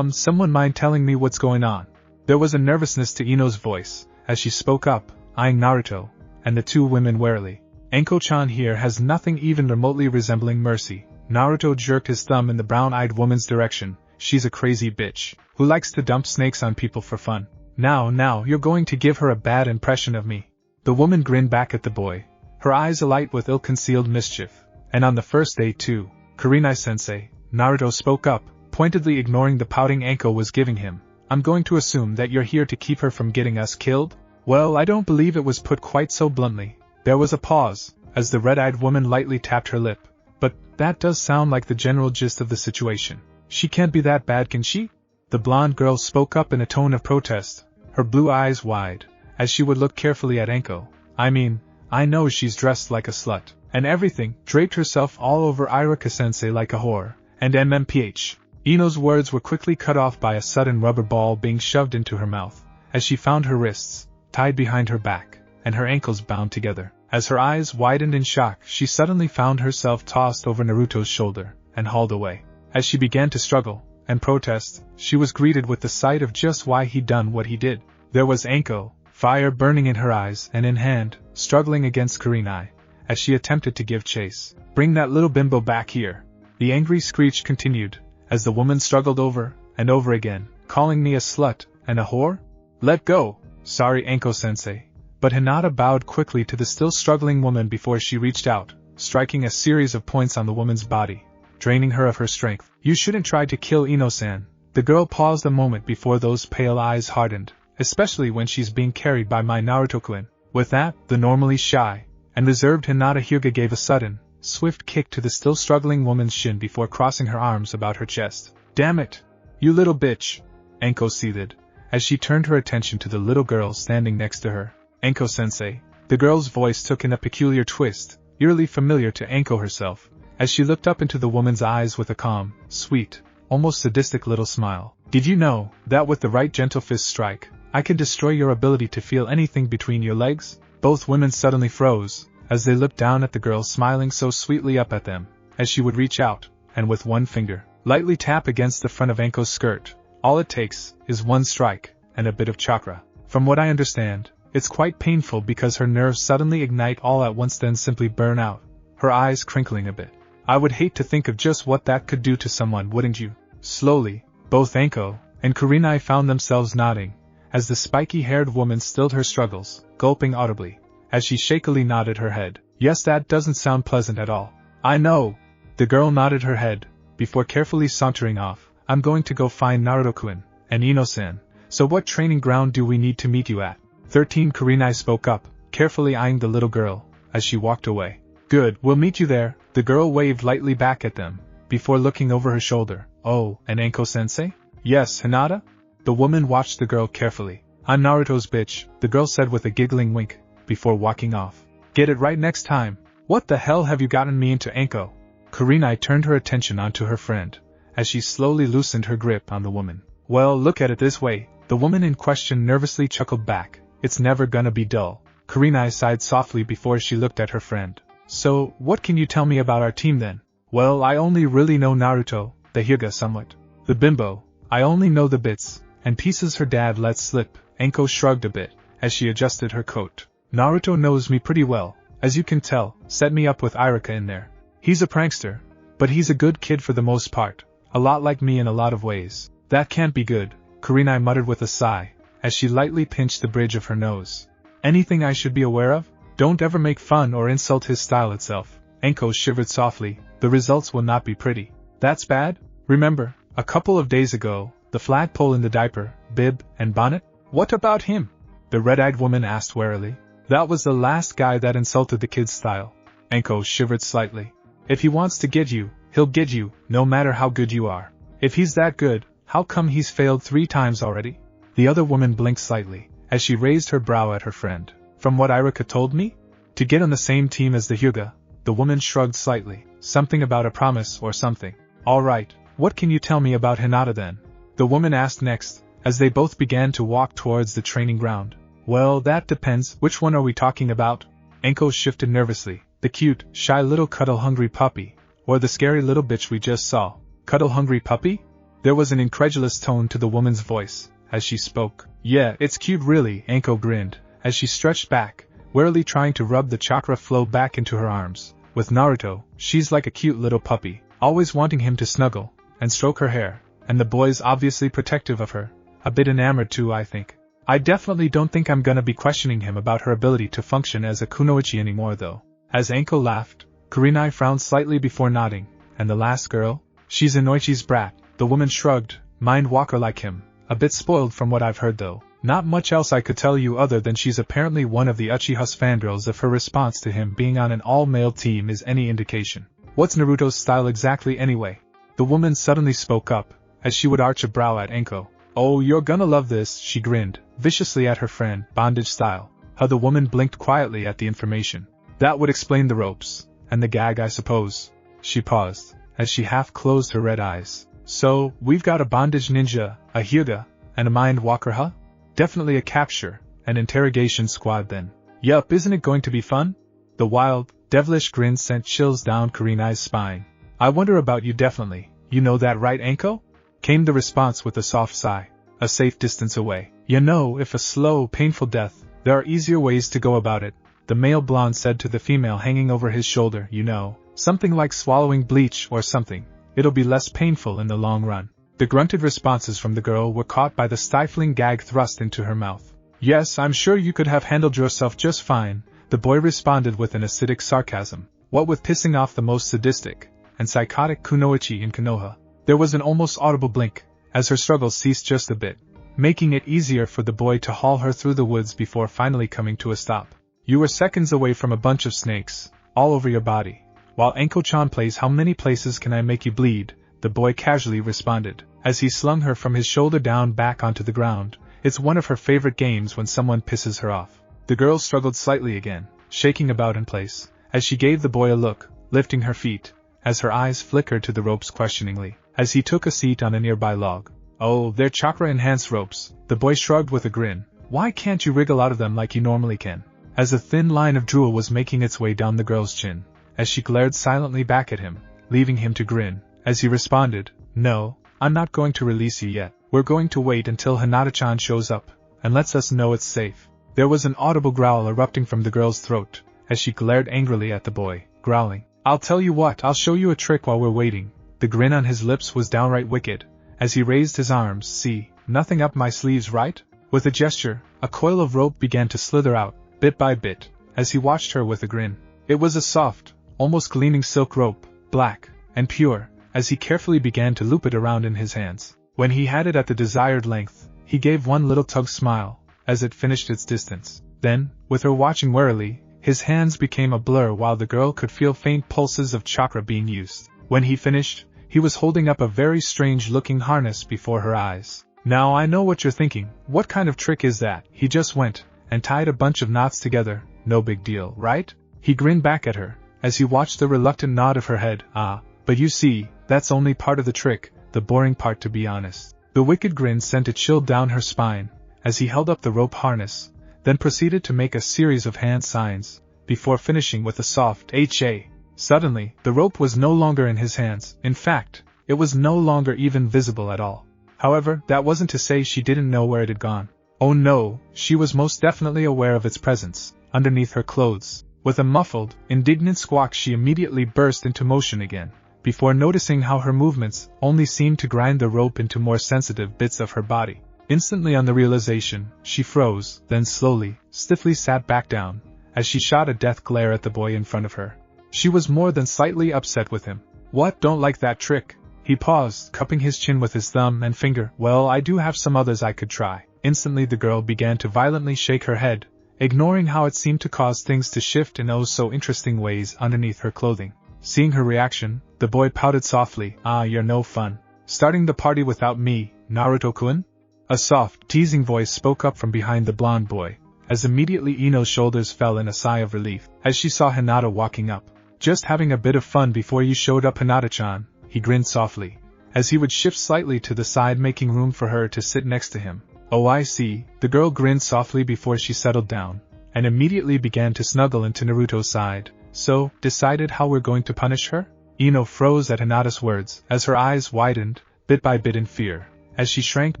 Someone mind telling me what's going on? There was a nervousness to Ino's voice, as she spoke up, eyeing Naruto, and the two women warily. Anko-chan here has nothing even remotely resembling mercy. Naruto jerked his thumb in the brown-eyed woman's direction. She's a crazy bitch, who likes to dump snakes on people for fun. Now, you're going to give her a bad impression of me. The woman grinned back at the boy, her eyes alight with ill-concealed mischief. And on the first day too, Kurenai-sensei, Naruto spoke up, pointedly ignoring the pouting Anko was giving him. I'm going to assume that you're here to keep her from getting us killed? Well, I don't believe it was put quite so bluntly. There was a pause, as the red-eyed woman lightly tapped her lip. But that does sound like the general gist of the situation. She can't be that bad, can she? The blonde girl spoke up in a tone of protest, her blue eyes wide, as she would look carefully at Anko. I mean, I know she's dressed like a slut, and everything, draped herself all over Iruka-sensei like a whore, and MMPH. Ino's words were quickly cut off by a sudden rubber ball being shoved into her mouth, as she found her wrists tied behind her back, and her ankles bound together. As her eyes widened in shock, she suddenly found herself tossed over Naruto's shoulder, and hauled away. As she began to struggle and protest, she was greeted with the sight of just why he'd done what he did. There was Anko, fire burning in her eyes and in hand, struggling against Kurenai, as she attempted to give chase. Bring that little bimbo back here. The angry screech continued, as the woman struggled over and over again, calling me a slut and a whore? Let go! Sorry, Anko-sensei. But Hinata bowed quickly to the still struggling woman before she reached out, striking a series of points on the woman's body, draining her of her strength. You shouldn't try to kill Ino-san. The girl paused a moment before those pale eyes hardened, especially when she's being carried by my Naruto-kun. With that, the normally shy and reserved Hinata Hyuga gave a sudden, swift kick to the still struggling woman's shin before crossing her arms about her chest. Damn it! You little bitch! Anko seethed, as she turned her attention to the little girl standing next to her. Anko-sensei. The girl's voice took in a peculiar twist, eerily familiar to Anko herself, as she looked up into the woman's eyes with a calm, sweet, almost sadistic little smile. Did you know that with the right gentle fist strike, I can destroy your ability to feel anything between your legs? Both women suddenly froze, as they looked down at the girl smiling so sweetly up at them, as she would reach out, and with one finger, lightly tap against the front of Anko's skirt. All it takes is one strike, and a bit of chakra. From what I understand, it's quite painful because her nerves suddenly ignite all at once then simply burn out, her eyes crinkling a bit. I would hate to think of just what that could do to someone, wouldn't you? Slowly, both Anko and Kurenai found themselves nodding, as the spiky-haired woman stilled her struggles, gulping audibly, as she shakily nodded her head. Yes, that doesn't sound pleasant at all. I know. The girl nodded her head, before carefully sauntering off. I'm going to go find Naruto-kun and Ino-san. So what training ground do we need to meet you at? 13 Kurenai spoke up, carefully eyeing the little girl, as she walked away. Good, we'll meet you there. The girl waved lightly back at them, before looking over her shoulder. Oh, and Anko-sensei? Yes, Hinata? The woman watched the girl carefully. I'm Naruto's bitch, the girl said with a giggling wink, before walking off. Get it right next time. What the hell have you gotten me into, Anko? Kurenai turned her attention onto her friend, as she slowly loosened her grip on the woman. Well, look at it this way. The woman in question nervously chuckled back. It's never gonna be dull. Kurenai sighed softly before she looked at her friend. So, what can you tell me about our team then? Well, I only really know Naruto, the Hyuga somewhat. The bimbo, I only know the bits and pieces her dad let slip. Anko shrugged a bit as she adjusted her coat. Naruto knows me pretty well, as you can tell, set me up with Irika in there. He's a prankster, but he's a good kid for the most part, a lot like me in a lot of ways. That can't be good, Kurenai muttered with a sigh, as she lightly pinched the bridge of her nose. Anything I should be aware of? Don't ever make fun or insult his style itself. Anko shivered softly, the results will not be pretty. That's bad? Remember, a couple of days ago, the flagpole in the diaper, bib, and bonnet? What about him? The red-eyed woman asked warily. That was the last guy that insulted the kid's style. Anko shivered slightly. If he wants to get you, he'll get you, no matter how good you are. If he's that good, how come he's failed 3 times already? The other woman blinked slightly, as she raised her brow at her friend. From what Irika told me? To get on the same team as the Hyuga, the woman shrugged slightly, something about a promise or something. Alright, what can you tell me about Hinata then? The woman asked next, as they both began to walk towards the training ground. Well, that depends, which one are we talking about? Anko shifted nervously, the cute, shy little cuddle-hungry puppy, or the scary little bitch we just saw. Cuddle-hungry puppy? There was an incredulous tone to the woman's voice, as she spoke. Yeah, it's cute really, Anko grinned, as she stretched back, warily trying to rub the chakra flow back into her arms. With Naruto, she's like a cute little puppy, always wanting him to snuggle and stroke her hair, and the boy's obviously protective of her, a bit enamored too, I think. I definitely don't think I'm gonna be questioning him about her ability to function as a kunoichi anymore though. As Anko laughed, Kurenai frowned slightly before nodding. And the last girl? She's Inoichi's brat. The woman shrugged, mind walker like him, a bit spoiled from what I've heard though. Not much else I could tell you other than she's apparently one of the Uchiha's fangirls if her response to him being on an all-male team is any indication. What's Naruto's style exactly anyway? The woman suddenly spoke up, as she would arch a brow at Anko. Oh, you're gonna love this, she grinned, viciously at her friend, bondage style. How the woman blinked quietly at the information. That would explain the ropes, and the gag I suppose. She paused, as she half closed her red eyes. So, we've got a bondage ninja, a Hyuga, and a mind walker, huh? Definitely a capture, an interrogation squad then. Yup, isn't it going to be fun? The wild, devilish grin sent chills down Kurenai's spine. I wonder about you definitely, you know that right Anko? Came the response with a soft sigh, a safe distance away. You know, if a slow, painful death, there are easier ways to go about it, the male blonde said to the female hanging over his shoulder, you know, something like swallowing bleach or something, it'll be less painful in the long run. The grunted responses from the girl were caught by the stifling gag thrust into her mouth. Yes, I'm sure you could have handled yourself just fine, the boy responded with an acidic sarcasm, what with pissing off the most sadistic and psychotic kunoichi in Konoha. There was an almost audible blink, as her struggles ceased just a bit, making it easier for the boy to haul her through the woods before finally coming to a stop. You were seconds away from a bunch of snakes, all over your body. While Anko-chan plays How Many Places Can I Make You Bleed, the boy casually responded, as he slung her from his shoulder down back onto the ground. It's one of her favorite games when someone pisses her off. The girl struggled slightly again, shaking about in place, as she gave the boy a look, lifting her feet, as her eyes flickered to the ropes questioningly, as he took a seat on a nearby log. Oh, they're chakra-enhanced ropes, the boy shrugged with a grin. Why can't you wriggle out of them like you normally can? As a thin line of drool was making its way down the girl's chin, as she glared silently back at him, leaving him to grin, as he responded, No, I'm not going to release you yet. We're going to wait until Hinata-chan shows up, and lets us know it's safe. There was an audible growl erupting from the girl's throat, as she glared angrily at the boy, growling, I'll tell you what, I'll show you a trick while we're waiting. The grin on his lips was downright wicked, as he raised his arms. See, nothing up my sleeves, right? With a gesture, a coil of rope began to slither out, bit by bit, as he watched her with a grin. It was a soft, almost gleaming silk rope, black and pure, as he carefully began to loop it around in his hands. When he had it at the desired length, he gave one little tug smile, as it finished its distance. Then, with her watching warily, his hands became a blur while the girl could feel faint pulses of chakra being used. When he finished, he was holding up a very strange-looking harness before her eyes. Now I know what you're thinking, what kind of trick is that? He just went and tied a bunch of knots together, no big deal, right? He grinned back at her, as he watched the reluctant nod of her head. Ah, but you see, that's only part of the trick, the boring part to be honest. The wicked grin sent a chill down her spine, as he held up the rope harness, then proceeded to make a series of hand signs, before finishing with a soft H.A. Suddenly, the rope was no longer in his hands. In fact, It was no longer even visible at all. However, that wasn't to say she didn't know where it had gone. Oh no, she was most definitely aware of its presence, underneath her clothes. With a muffled, indignant squawk she immediately burst into motion again, before noticing how her movements only seemed to grind the rope into more sensitive bits of her body. Instantly on the realization, she froze, then slowly, stiffly sat back down, as she shot a death glare at the boy in front of her. She was more than slightly upset with him. What, don't like that trick? He paused, cupping his chin with his thumb and finger. Well, I do have some others I could try. Instantly the girl began to violently shake her head, ignoring how it seemed to cause things to shift in oh so interesting ways underneath her clothing. Seeing her reaction, the boy pouted softly. Ah, you're no fun. Starting the party without me, Naruto-kun? A soft, teasing voice spoke up from behind the blonde boy, as immediately Ino's shoulders fell in a sigh of relief, as she saw Hinata walking up. Just having a bit of fun before you showed up, Hinata-chan, he grinned softly, as he would shift slightly to the side making room for her to sit next to him. Oh I see, the girl grinned softly before she settled down, and immediately began to snuggle into Naruto's side. So, decided how we're going to punish her? Ino froze at Hinata's words, as her eyes widened, bit by bit in fear, as she shrank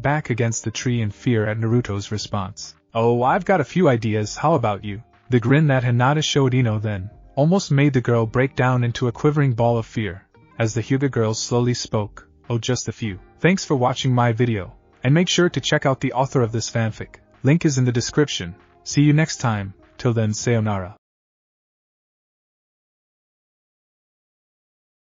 back against the tree in fear at Naruto's response. Oh, I've got a few ideas, how about you? The grin that Hinata showed Ino then, almost made the girl break down into a quivering ball of fear, as the Hyuga girl slowly spoke. Oh, just a few. Thanks for watching my video, and make sure to check out the author of this fanfic. Link is in the description. See you next time, till then sayonara.